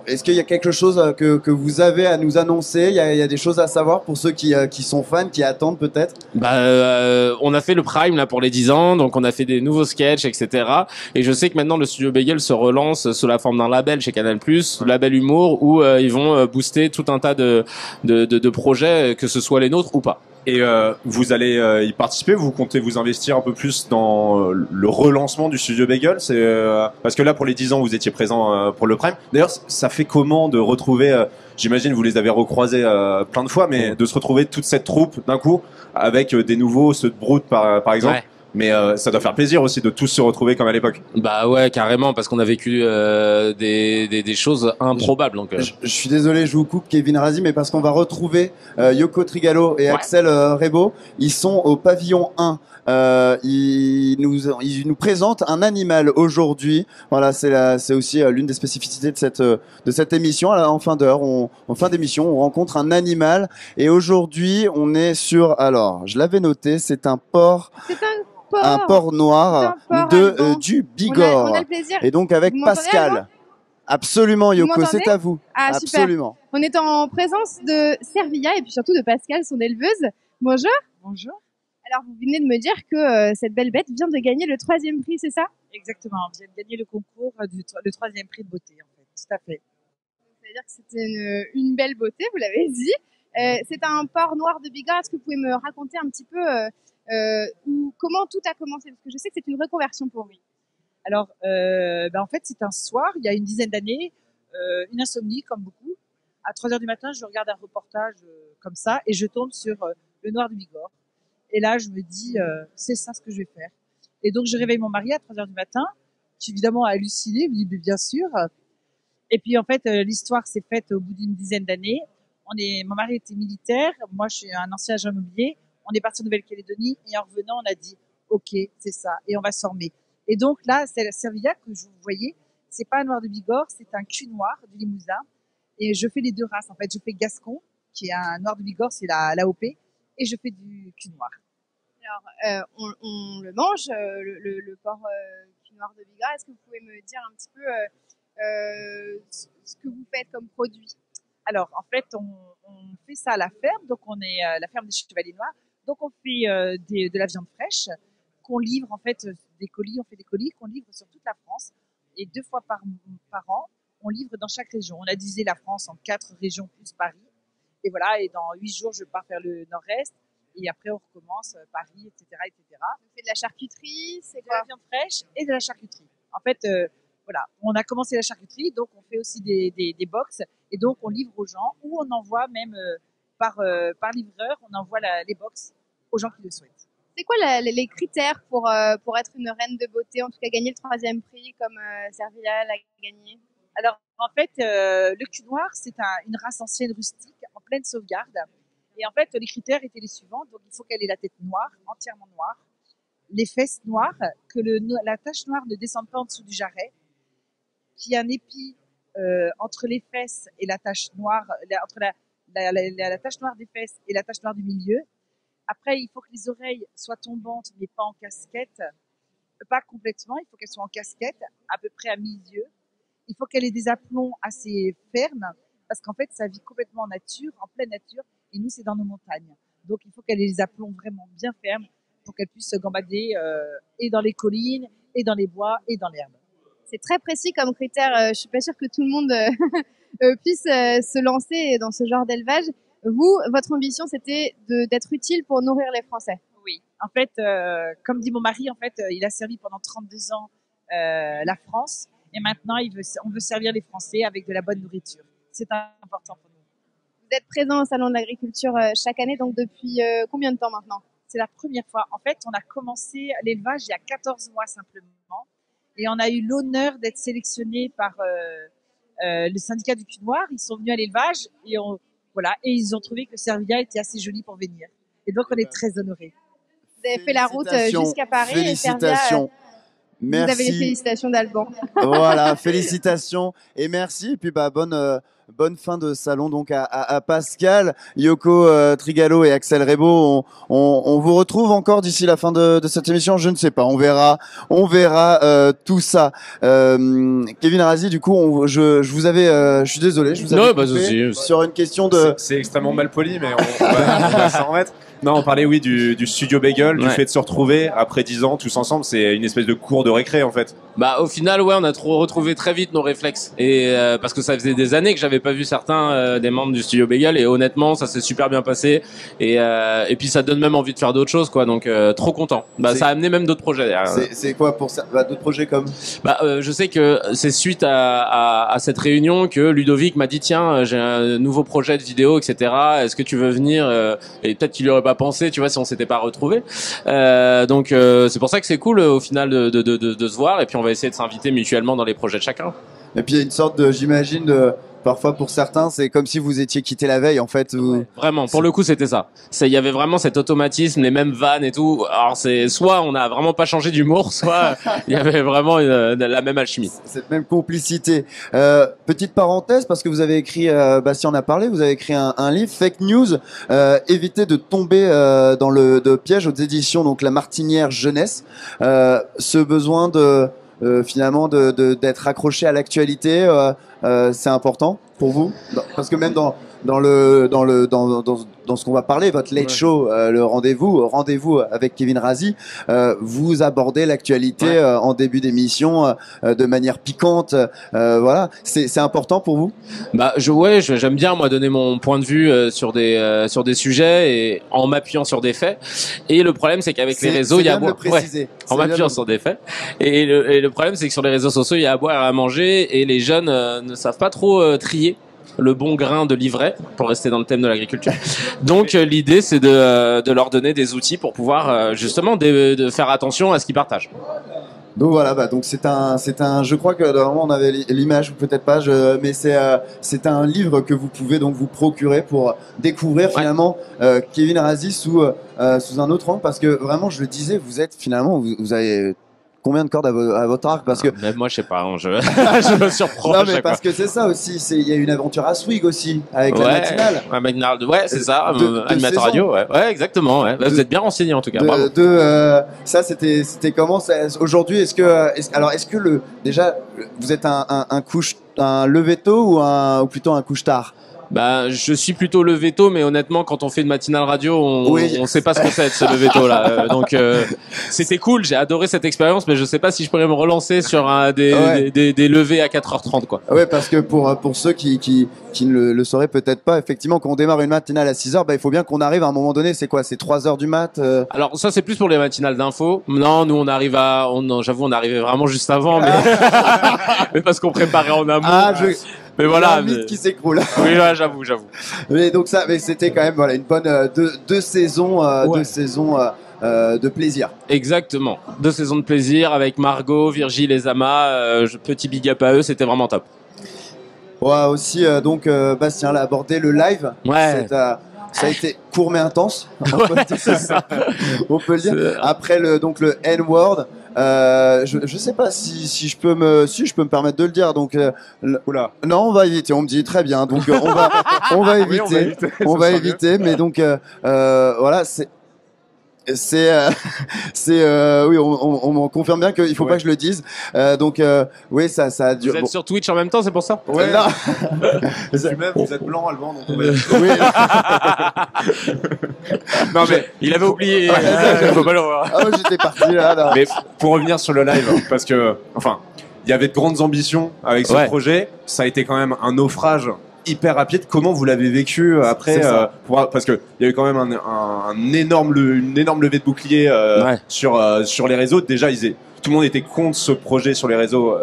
Est-ce qu'il y a quelque chose que vous avez à nous annoncer? Il y a des choses à savoir pour ceux qui sont fans, qui attendent peut-être. On a fait le Prime là pour les 10 ans, donc on a fait des nouveaux sketchs, etc. Et je sais que maintenant le studio Bagel se relance sous la forme d'un label chez Canal+, label humour, où ils vont booster tout un tas de projets, que ce soit les nôtres ou pas. Et vous allez y participer? Vous comptez vous investir un peu plus dans le relancement du studio Bagel? Parce que là, pour les 10 ans, vous étiez présent pour le Prime. D'ailleurs, ça fait comment de retrouver, j'imagine vous les avez recroisés plein de fois, mais de se retrouver toute cette troupe d'un coup, avec des nouveaux, ceux de Brood par exemple. Ouais. Mais ça doit faire plaisir aussi de tous se retrouver comme à l'époque. Bah ouais, carrément, parce qu'on a vécu des choses improbables. Donc, je suis désolé, je vous coupe Kevin Razi, mais parce qu'on va retrouver Yoko Trigalo et Axel Rebo. Ils sont au pavillon 1. Ils nous présentent un animal aujourd'hui. Voilà, c'est aussi l'une des spécificités de cette émission. En fin d'heure, en fin d'émission, on rencontre un animal. Et aujourd'hui, on est sur. Alors, je l'avais noté, c'est un porc. Un porc noir du Bigorre. On a le plaisir. Et donc avec Pascal. Absolument, Yoko, c'est à vous. Ah, absolument. Super. On est en présence de Servia et puis surtout de Pascal, son éleveuse. Bonjour. Bonjour. Alors, vous venez de me dire que cette belle bête vient de gagner le 3e prix, c'est ça? Exactement. On vient de gagner le concours le 3e prix de beauté, en fait. Tout à fait. Ça veut dire que c'était une belle beauté, vous l'avez dit. C'est un porc noir de Bigorre. Est-ce que vous pouvez me raconter un petit peu comment tout a commencé? Parce que je sais que c'est une reconversion pour lui. Alors, en fait, c'est un soir, il y a une dizaine d'années, une insomnie comme beaucoup. À 3h du matin, je regarde un reportage comme ça et je tombe sur le noir de Bigorre. Et là, je me dis, c'est ça ce que je vais faire. Et donc, je réveille mon mari à 3h du matin. Je suis évidemment hallucinée, je me dis, bien sûr. Et puis, en fait, l'histoire s'est faite au bout d'une dizaine d'années. Mon mari était militaire, moi, je suis un ancien agent immobilier. On est parti en Nouvelle-Calédonie et en revenant, on a dit, OK, c'est ça, et on va se former. Et donc là, c'est la Servia que vous voyez. C'est pas un noir de Bigorre, c'est un cul noir du Limousin. Et je fais les deux races. En fait, je fais Gascon, qui est un noir de Bigorre, c'est l'AOP, et je fais du cul noir. Alors, on le mange, le porc cul noir de Bigorre. Est-ce que vous pouvez me dire un petit peu ce que vous faites comme produit? Alors, en fait, on fait ça à la ferme. Donc, on est la ferme des Chevaliers Noirs. Donc, on fait de la viande fraîche qu'on livre, en fait, des colis. On fait des colis qu'on livre sur toute la France. Et 2 fois par an, on livre dans chaque région. On a divisé la France en 4 régions plus Paris. Et voilà, et dans 8 jours, je pars vers le nord-est. Et après, on recommence Paris, etc., etc. On fait de la charcuterie, c'est quoi? De la viande fraîche et de la charcuterie. En fait, voilà, on a commencé la charcuterie, donc on fait aussi des box. Et donc, on livre aux gens ou on envoie même par livreur, on envoie les box aux gens qui le souhaitent. C'est quoi les critères pour être une reine de beauté, en tout cas gagner le 3e prix comme Servia l'a gagné? Alors, en fait, le cul noir, c'est une race ancienne rustique en pleine sauvegarde. Et en fait, les critères étaient les suivants. Donc, il faut qu'elle ait la tête noire, entièrement noire, les fesses noires, que la tache noire ne descende pas en dessous du jarret, qu'il y ait un épi entre les fesses et la tache noire, entre la tache noire des fesses et la tache noire du milieu. Après, il faut que les oreilles soient tombantes, mais pas en casquette. Pas complètement, il faut qu'elles soient en casquette, à peu près à mi-yeux. Il faut qu'elle ait des aplombs assez fermes, parce qu'en fait, ça vit complètement en nature, en pleine nature, et nous, c'est dans nos montagnes. Donc, il faut qu'elle ait des aplombs vraiment bien fermes pour qu'elle puisse se gambader et dans les collines, et dans les bois, et dans l'herbe. C'est très précis comme critère. Je suis pas sûre que tout le monde puisse se lancer dans ce genre d'élevage. Vous, votre ambition, c'était d'être utile pour nourrir les Français. Oui. En fait, comme dit mon mari, en fait, il a servi pendant 32 ans la France, et maintenant, on veut servir les Français avec de la bonne nourriture. C'est important pour nous. Vous êtes présent au Salon de l'Agriculture chaque année, donc depuis combien de temps maintenant? C'est la première fois. En fait, on a commencé l'élevage il y a 14 mois simplement. Et on a eu l'honneur d'être sélectionné par le syndicat du Puy Noir. Ils sont venus à l'élevage et ils ont trouvé que Servilia était assez joli pour venir. Et donc, on est très honorés. Vous avez fait la route jusqu'à Paris. Félicitations. Et Servilia, vous avez les félicitations d'Alban. Voilà, félicitations et merci. Et puis bonne fin de salon donc à Pascal, Yoko Trigalo et Axel Rebo. On vous retrouve encore d'ici la fin de cette émission, je ne sais pas, on verra tout ça. Kevin Razi, du coup, je vous avais, je suis désolé, je vous avais coupé sur une question de. C'est extrêmement mal poli, mais on va s'en remettre. Non, on parlait du studio Bagel, du fait de se retrouver après 10 ans tous ensemble, c'est une espèce de cours de récré en fait. Bah au final on a retrouvé très vite nos réflexes et parce que ça faisait des années que j'avais pas vu certains des membres du studio Bagel et honnêtement ça s'est super bien passé et puis ça donne même envie de faire d'autres choses quoi, donc trop content. Ça a amené même d'autres projets derrière. C'est quoi pour ça, d'autres projets comme je sais que c'est suite à cette réunion que Ludovic m'a dit tiens j'ai un nouveau projet de vidéo etc. Est-ce que tu veux venir et peut-être qu'il y aurait pas pensé, tu vois, si on s'était pas retrouvés. Donc c'est pour ça que c'est cool au final de se voir et puis on va essayer de s'inviter mutuellement dans les projets de chacun. Et puis il y a une sorte de, j'imagine, parfois pour certains, c'est comme si vous étiez quitté la veille en fait. Vraiment, pour le coup c'était ça. Il y avait vraiment cet automatisme, les mêmes vannes et tout. Alors c'est soit on n'a vraiment pas changé d'humour, soit il y avait vraiment la même alchimie. Cette même complicité. Petite parenthèse parce que vous avez écrit, Bastien en a parlé, vous avez écrit un livre Fake News, éviter de tomber dans le piège aux éditions donc La Martinière Jeunesse. Ce besoin de finalement d'être accroché à l'actualité, c'est important pour vous parce que même dans ce qu'on va parler, votre late show, le rendez-vous avec Kevin Razi, vous abordez l'actualité en début d'émission de manière piquante, voilà, c'est important pour vous? J'aime bien moi donner mon point de vue sur des sujets et en m'appuyant sur des faits. Et le problème c'est qu'avec les réseaux il y a en m'appuyant sur des faits. Et le problème c'est que sur les réseaux sociaux il y a à boire et à manger et les jeunes ne savent pas trop trier le bon grain de l'ivraie, pour rester dans le thème de l'agriculture. Donc l'idée c'est de leur donner des outils pour pouvoir justement de faire attention à ce qu'ils partagent. Donc voilà, donc c'est un, je crois que normalement on avait l'image ou peut-être pas, mais c'est un livre que vous pouvez donc vous procurer pour découvrir finalement Kevin Razi sous un autre angle, parce que vraiment je le disais, vous êtes finalement vous avez combien de cordes à votre arc, parce que même moi je sais pas, je me surprends. Non mais parce que c'est ça aussi, il y a une aventure à Swig aussi avec la matinale. La matinale, c'est ça, animateur radio, ouais, exactement. Ouais. Vous êtes bien renseigné en tout cas. Bravo. Ça c'était comment aujourd'hui? Est-ce que déjà vous êtes un lever tôt ou plutôt un couche tard? Je suis plutôt levé tôt, mais honnêtement, quand on fait une matinale radio, on sait pas ce que c'est de se lever tôt là. Donc c'était cool, j'ai adoré cette expérience, mais je sais pas si je pourrais me relancer sur des levées à 4h30 quoi. Ouais, parce que pour ceux qui ne le sauraient peut-être pas, effectivement, quand on démarre une matinale à 6h, il faut bien qu'on arrive à un moment donné, c'est quoi, c'est 3h du mat Alors ça c'est plus pour les matinales d'info. Non, nous on arrive j'avoue on arrivait vraiment juste avant, mais parce qu'on préparait en amont. Mais voilà, un mythe qui s'écroule. Oui, là, j'avoue. Mais donc c'était quand même une bonne deux saisons de plaisir. Exactement, 2 saisons de plaisir avec Margot, Virgile et Zama. Petit big up à eux, c'était vraiment top. Ouais, aussi donc Bastien l'a abordé le live. Ouais. Ça a été court mais intense. On peut le dire. Après le N-word. Je sais pas si je peux me permettre de le dire. Donc, Oula. Non, on va éviter. On me dit très bien. Donc, on va éviter. On va éviter. Mais donc, voilà, oui, on m'en confirme bien qu'il faut pas que je le dise. Donc, oui, ça a duré. Vous êtes sur Twitch en même temps, c'est pour ça? Ouais. Vous êtes blanc, Alban, donc on va Oui. Non, mais il avait oublié. J'étais parti là. Mais pour revenir sur le live, parce que, enfin, il y avait de grandes ambitions avec ce projet. Ça a été quand même un naufrage hyper rapide. Comment vous l'avez vécu après parce que il y a eu quand même une énorme levée de bouclier sur les réseaux. Déjà, tout le monde était contre ce projet sur les réseaux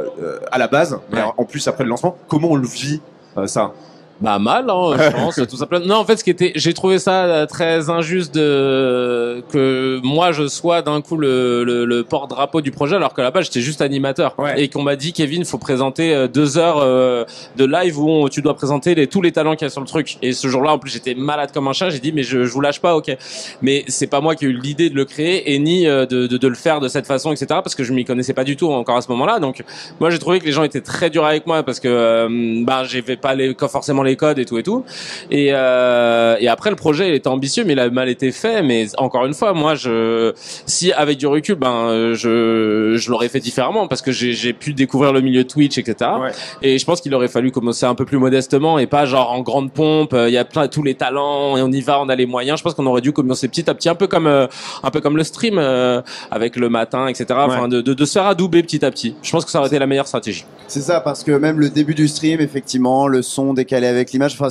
à la base, mais en plus après le lancement, comment on le vit ça? Bah mal, hein, je pense, tout simplement. Non, en fait, j'ai trouvé ça très injuste que moi je sois d'un coup le porte-drapeau du projet, alors qu'à la base j'étais juste animateur et qu'on m'a dit Kevin, faut présenter 2 heures de live où tu dois présenter tous les talents qu'il y a sur le truc. Et ce jour-là, en plus, j'étais malade comme un chat. J'ai dit mais je vous lâche pas, ok. Mais c'est pas moi qui ai eu l'idée de le créer et ni de le faire de cette façon, etc. Parce que je m'y connaissais pas du tout encore à ce moment-là. Donc moi j'ai trouvé que les gens étaient très durs avec moi parce que j'avais pas forcément les codes et tout et après le projet il était ambitieux mais il a mal été fait, mais encore une fois moi si avec du recul je l'aurais fait différemment parce que j'ai pu découvrir le milieu de Twitch, etc. Et je pense qu'il aurait fallu commencer un peu plus modestement et pas genre en grande pompe, il y a tous les talents et on y va, on a les moyens. Je pense qu'on aurait dû commencer petit à petit, un peu comme le stream avec le matin, etc. Enfin de se faire adouber petit à petit. Je pense que ça aurait été la meilleure stratégie. C'est ça, parce que même le début du stream, effectivement, le son décalé avec l'image, enfin,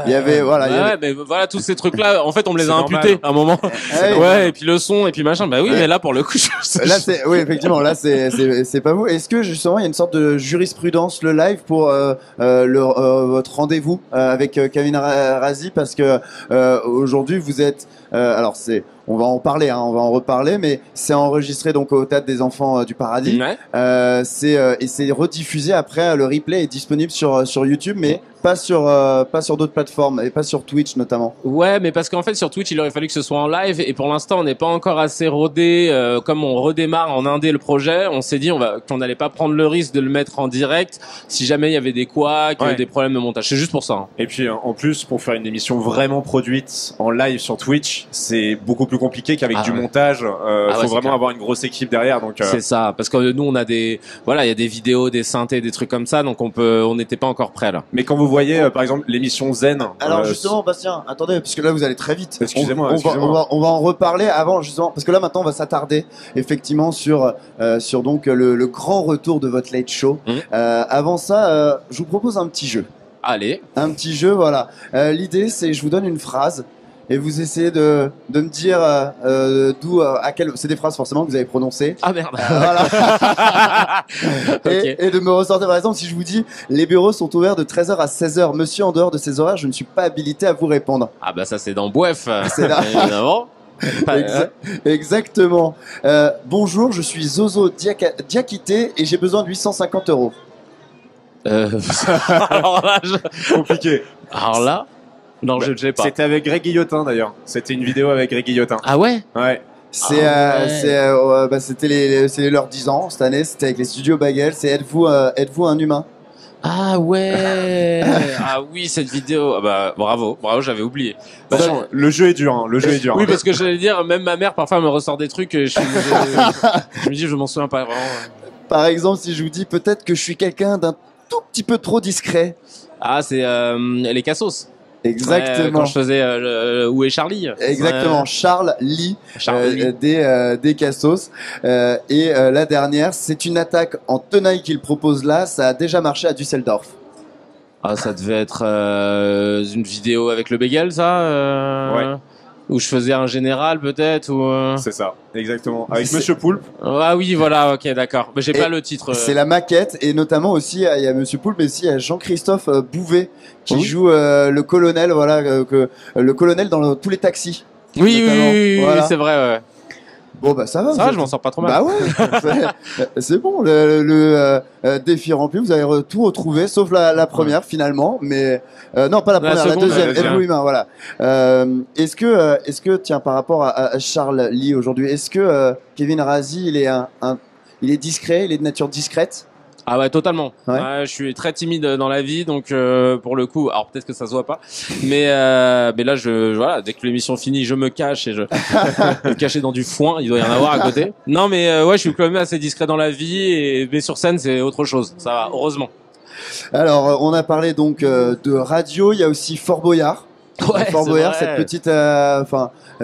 il y avait, voilà. Mais voilà, tous ces trucs-là, en fait, on me les a imputés à un moment. Et puis le son, et puis machin, bah oui, mais là, pour le coup, oui, effectivement, là, c'est pas vous. Est-ce que, justement, il y a une sorte de jurisprudence, le live, pour, votre rendez-vous, avec Kevin Razi, parce que, aujourd'hui, vous êtes, on va en parler, on va en reparler, mais c'est enregistré donc au Théâtre des Enfants du Paradis. Et c'est rediffusé après. Le replay est disponible sur YouTube, mais pas sur d'autres plateformes et pas sur Twitch notamment. Ouais, mais parce qu'en fait sur Twitch il aurait fallu que ce soit en live et pour l'instant on n'est pas encore assez rodé. Comme on redémarre en indé le projet, on s'est dit qu'on n'allait pas prendre le risque de le mettre en direct si jamais il y avait des couacs, des problèmes de montage. C'est juste pour ça. Et puis en plus pour faire une émission vraiment produite en live sur Twitch, c'est beaucoup plus compliqué qu'avec du montage. Faut vraiment avoir une grosse équipe derrière. Donc c'est ça, parce que nous on a il y a des vidéos, des synthés, des trucs comme ça, donc on n'était pas encore prêt là. Mais quand vous voyez par exemple l'émission Zen. Alors justement, Bastien, attendez, parce que là vous allez très vite. Excusez-moi. On va en reparler avant justement, parce que là maintenant on va s'attarder effectivement sur donc le grand retour de votre late show. Avant ça, je vous propose un petit jeu. Allez. Un petit jeu, voilà. L'idée c'est je vous donne une phrase. Et vous essayez de me dire d'où, à quelle... C'est des phrases forcément que vous avez prononcées. Ah merde. Voilà. Et de me ressortir par exemple si je vous dis les bureaux sont ouverts de 13h à 16h. Monsieur, en dehors de ces horaires, je ne suis pas habilité à vous répondre. Ah bah ça c'est dans Bouef. C'est là. Évidemment. Exactement. Bonjour, je suis Zozo Diakité et j'ai besoin de 850 €. Alors là, compliqué. Alors là. Non, je ne sais pas. C'était avec Greg Guillotin d'ailleurs. C'était une vidéo avec Greg Guillotin. Ah ouais? Ouais. C'était leurs 10 ans cette année. C'était avec les studios Bagel. C'est êtes-vous un humain? Ah ouais. Ah oui, cette vidéo. Bah bravo, j'avais oublié. Le jeu est dur, Oui, parce que j'allais dire, même ma mère parfois me ressort des trucs. Je me dis, je m'en souviens pas vraiment. Par exemple, si je vous dis peut-être que je suis quelqu'un d'un tout petit peu trop discret. Ah, c'est les Cassos. Exactement. Quand je faisais Où est Charlie? Exactement, Charles Lee, des Cassos. Et la dernière, c'est une attaque en tenaille qu'il propose là. Ça a déjà marché à Düsseldorf. Ah, ça devait être une vidéo avec le Bagel, ça Ouais. Où je faisais un général peut-être ou C'est ça, exactement. Avec Monsieur Poulpe. Ah oui, voilà, ok, d'accord. Mais j'ai pas le titre. C'est la maquette et notamment aussi il y a Monsieur Poulpe, mais aussi il y a Jean-Christophe Bouvet qui joue le colonel, le colonel dans tous les taxis. Oui, voilà. C'est vrai. Ouais. Bon bah ça va. Ça va, je m'en sors pas trop mal. Bah ouais, c'est bon. Le défi rempli, vous avez tout retrouvé, sauf la première finalement, mais non pas la première, la deuxième. Êtes-vous humain, voilà. Est-ce que tiens par rapport à Charles Lee aujourd'hui, est-ce que Kevin Razi il est discret, il est de nature discrète? Ah ouais, totalement. Ouais, je suis très timide dans la vie, donc pour le coup, alors peut-être que ça se voit pas, mais là, voilà, dès que l'émission finit, je me cache et je me cacher dans du foin. Il doit y en avoir à côté. Non, mais ouais, je suis quand même assez discret dans la vie, mais sur scène, c'est autre chose. Ça va, heureusement. Alors, on a parlé donc de radio. Il y a aussi Fort Boyard. Ouais, Fort Boyard, cette petite,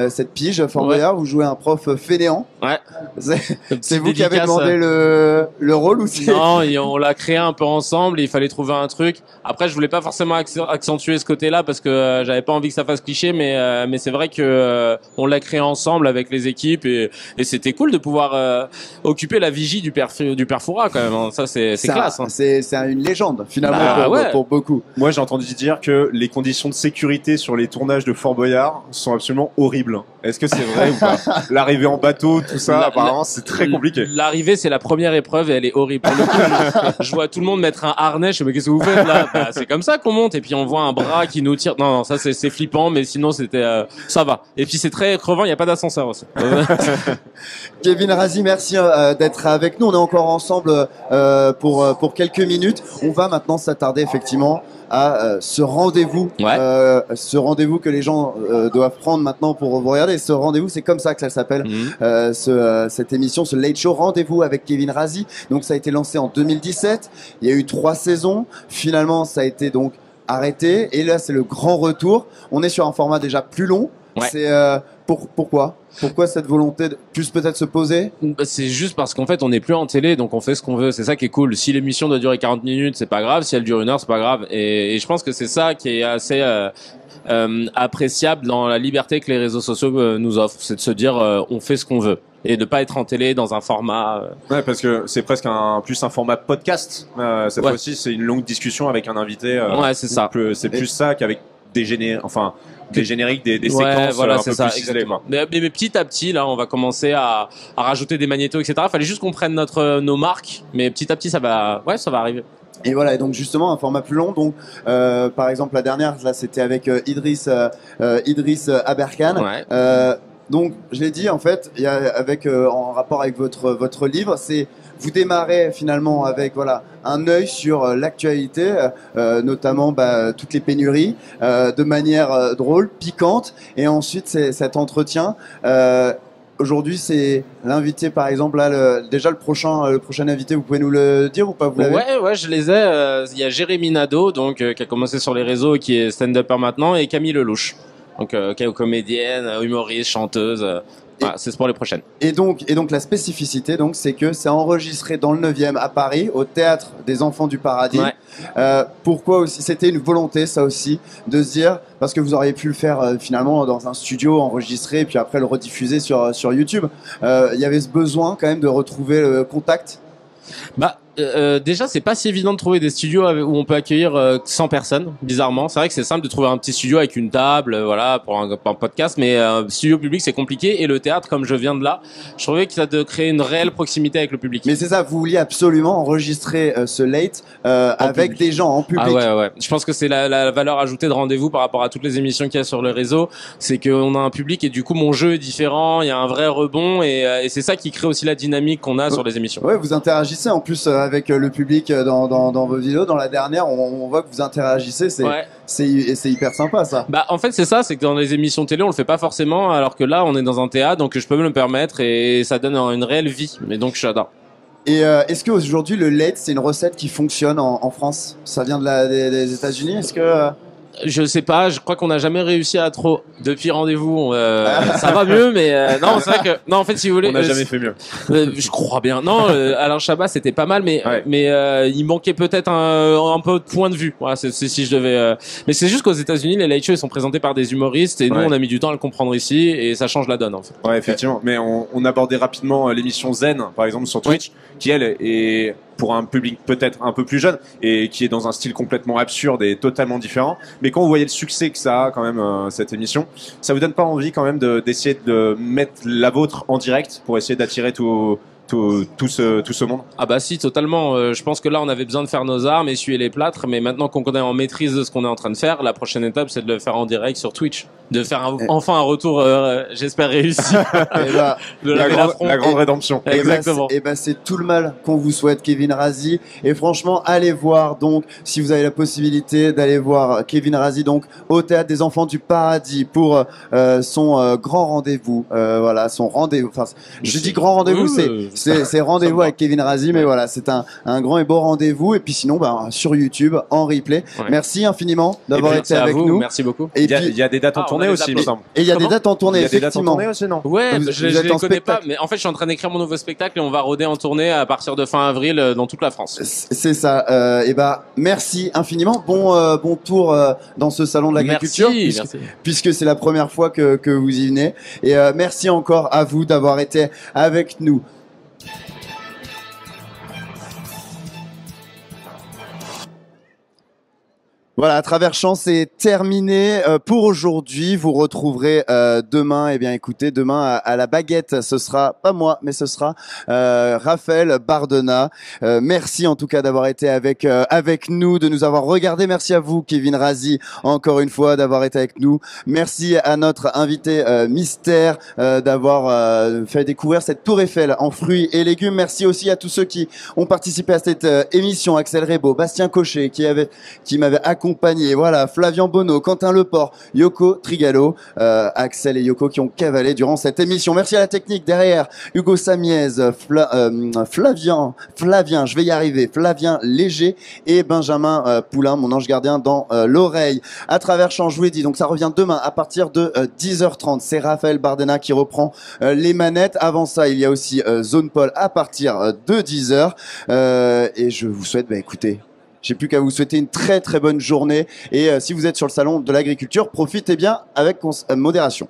cette pige, Fort Boyard, vous jouez un prof fainéant. Ouais. C'est vous qui avez demandé le rôle ou c'est... Non, on l'a créé un peu ensemble et il fallait trouver un truc. Après, je voulais pas forcément accentuer ce côté-là parce que j'avais pas envie que ça fasse cliché, mais c'est vrai que on l'a créé ensemble avec les équipes et c'était cool de pouvoir occuper la vigie du père Fouras quand même. Ça, c'est classe. Hein. C'est une légende finalement pour beaucoup. Moi, j'ai entendu dire que les conditions de sécurité sur les tournages de Fort Boyard sont absolument horribles. Est-ce que c'est vrai ou pas? L'arrivée en bateau, tout ça, apparemment, c'est très compliqué. L'arrivée, c'est la première épreuve et elle est horrible. Pour le coup, je vois tout le monde mettre un harnais. Je me dis, mais qu'est-ce que vous faites là? Bah, c'est comme ça qu'on monte. Et puis on voit un bras qui nous tire. Non, ça c'est flippant, mais sinon c'était ça va. Et puis c'est très crevant. Il y a pas d'ascenseur aussi. Kevin Razi, merci d'être avec nous. On est encore ensemble pour quelques minutes. On va maintenant s'attarder effectivement à ce rendez-vous, que les gens doivent prendre maintenant pour vous regarder. Ce rendez-vous, c'est comme ça que ça s'appelle, cette émission, ce Late Show, Rendez-vous avec Kevin Razi. Donc ça a été lancé en 2017, il y a eu 3 saisons, finalement ça a été donc arrêté, et là c'est le grand retour. On est sur un format déjà plus long. C'est pourquoi cette volonté de plus peut-être se poser? C'est juste parce qu'en fait on n'est plus en télé, donc on fait ce qu'on veut. C'est ça qui est cool. Si l'émission doit durer 40 minutes, c'est pas grave. Si elle dure 1 heure, c'est pas grave. Et je pense que c'est ça qui est assez appréciable dans la liberté que les réseaux sociaux nous offrent. C'est de se dire on fait ce qu'on veut et de pas être en télé dans un format. Ouais, parce que c'est presque plus un format podcast. Cette fois-ci, c'est une longue discussion avec un invité. Ouais, c'est ça. C'est plus ça qu'avec des génériques, des séquences voilà, un c'est peu ça, plus ciselées. Mais petit à petit, là, on va commencer à rajouter des magnétos, etc. Fallait juste qu'on prenne nos marques, mais petit à petit, ça va arriver. Et voilà, et donc justement un format plus long. Donc par exemple la dernière, là, c'était avec Idriss Aberkan. Ouais. Donc je l'ai dit en fait, il y a en rapport avec votre livre, c'est vous démarrez finalement avec un œil sur l'actualité, notamment toutes les pénuries, de manière drôle, piquante, et ensuite c'est cet entretien. Aujourd'hui, c'est l'invité, par exemple, là, déjà le prochain invité, vous pouvez nous le dire ou pas, vous l'avez? Ouais, je les ai. Il y a Jérémy Nadeau, donc qui a commencé sur les réseaux, qui est stand-upper maintenant, et Camille Lelouch, donc qui est comédienne, humoriste, chanteuse. Voilà, c'est pour les prochaines. Et donc la spécificité, donc, c'est que c'est enregistré dans le 9e à Paris, au Théâtre des Enfants du Paradis. Ouais. Pourquoi aussi? C'était une volonté, ça aussi, de se dire, parce que vous auriez pu le faire finalement dans un studio enregistré, et puis après le rediffuser sur YouTube. Il y avait ce besoin quand même de retrouver le contact. Déjà, c'est pas si évident de trouver des studios où on peut accueillir 100 personnes, bizarrement. C'est vrai que c'est simple de trouver un petit studio avec une table, pour un podcast, mais studio public, c'est compliqué. Et le théâtre, comme je viens de là, je trouvais que ça de créer une réelle proximité avec le public. Mais c'est ça, vous vouliez absolument enregistrer ce Late avec public. des gens en public. Ah ouais. Je pense que c'est la valeur ajoutée de Rendez-vous par rapport à toutes les émissions qu'il y a sur le réseau. C'est qu'on a un public et du coup, mon jeu est différent, il y a un vrai rebond et c'est ça qui crée aussi la dynamique qu'on a sur les émissions. Ouais, vous interagissez en plus avec le public dans vos vidéos. Dans la dernière, on voit que vous interagissez. C'est hyper sympa, ça. En fait, c'est ça, c'est que dans les émissions télé, on le fait pas forcément, alors que là, on est dans un théâtre, donc je peux me le permettre et ça donne une réelle vie. Mais donc, j'adore. Et est-ce qu'aujourd'hui, le late, c'est une recette qui fonctionne en France? Ça vient des États-Unis? Est-ce que... Je sais pas, je crois qu'on n'a jamais réussi à trop. Depuis Rendez-vous, ça va mieux, mais non, c'est vrai que non, en fait, si vous voulez, on n'a jamais fait mieux. Je crois bien. Non, Alain Chabat, c'était pas mal, mais il manquait peut-être un peu de point de vue. Voilà, c'est si je devais. Mais c'est juste qu'aux États-Unis, les late shows ils sont présentés par des humoristes et nous, on a mis du temps à le comprendre ici et ça change la donne en fait. Ouais, effectivement. Mais on abordait rapidement l'émission Zen, par exemple sur Twitch, qui elle est pour un public peut-être un peu plus jeune et qui est dans un style complètement absurde et totalement différent. Mais quand vous voyez le succès que ça a quand même cette émission, ça vous donne pas envie quand même d'essayer de mettre la vôtre en direct pour essayer d'attirer tout ce monde? Ah bah si, totalement. Je pense que là, on avait besoin de faire nos armes, essuyer les plâtres, mais maintenant qu'on est en maîtrise de ce qu'on est en train de faire, la prochaine étape, c'est de le faire en direct sur Twitch. De faire enfin un retour, j'espère réussi. La grande rédemption. Exactement. Et ben c'est tout le mal qu'on vous souhaite, Kevin Razi. Et franchement, allez voir donc, si vous avez la possibilité d'aller voir Kevin Razi donc au Théâtre des Enfants du Paradis pour son grand rendez-vous. Voilà, son rendez-vous. Enfin, je dis grand rendez-vous, c'est rendez-vous avec Kevin Razi, mais voilà, c'est un grand et beau rendez-vous. Et puis sinon, sur YouTube en replay. Ouais. Merci infiniment d'avoir été avec nous. Merci beaucoup. Et il y a des dates en tournée aussi, il me semble. Et il y a des dates en tournée, effectivement. Il y a des dates en tournée aussi, non? Ouais, je les connais pas, mais en fait, je suis en train d'écrire mon nouveau spectacle et on va roder en tournée à partir de fin avril dans toute la France. C'est ça. Et merci infiniment. Bon tour dans ce salon de l'agriculture, puisque c'est la première fois que vous y venez. Et merci encore à vous d'avoir été avec nous. Voilà, à travers Champs, c'est terminé pour aujourd'hui. Vous retrouverez demain, écoutez, demain à la baguette, ce sera pas moi, mais ce sera Raphaël Bardena. Merci en tout cas d'avoir été avec nous, de nous avoir regardé. Merci à vous, Kevin Razi, encore une fois d'avoir été avec nous. Merci à notre invité mystère d'avoir fait découvrir cette tour Eiffel en fruits et légumes. Merci aussi à tous ceux qui ont participé à cette émission. Axel Rebaud, Bastien Cochet, qui m'avait accompagné, voilà, Flavian Bonneau, Quentin Leport, Yoko Trigalo, Axel et Yoko qui ont cavalé durant cette émission. Merci à la technique derrière, Hugo Samiez, Flavien, je vais y arriver, Flavien Léger et Benjamin Poulain, mon ange gardien dans l'oreille. À travers Champs, je vous l'ai dit, donc ça revient demain à partir de 10h30. C'est Raphaël Bardena qui reprend les manettes. Avant ça, il y a aussi Zone Paul à partir de 10h. Et je vous souhaite, écoutez, j'ai plus qu'à vous souhaiter une très très bonne journée et si vous êtes sur le salon de l'agriculture, profitez bien avec modération.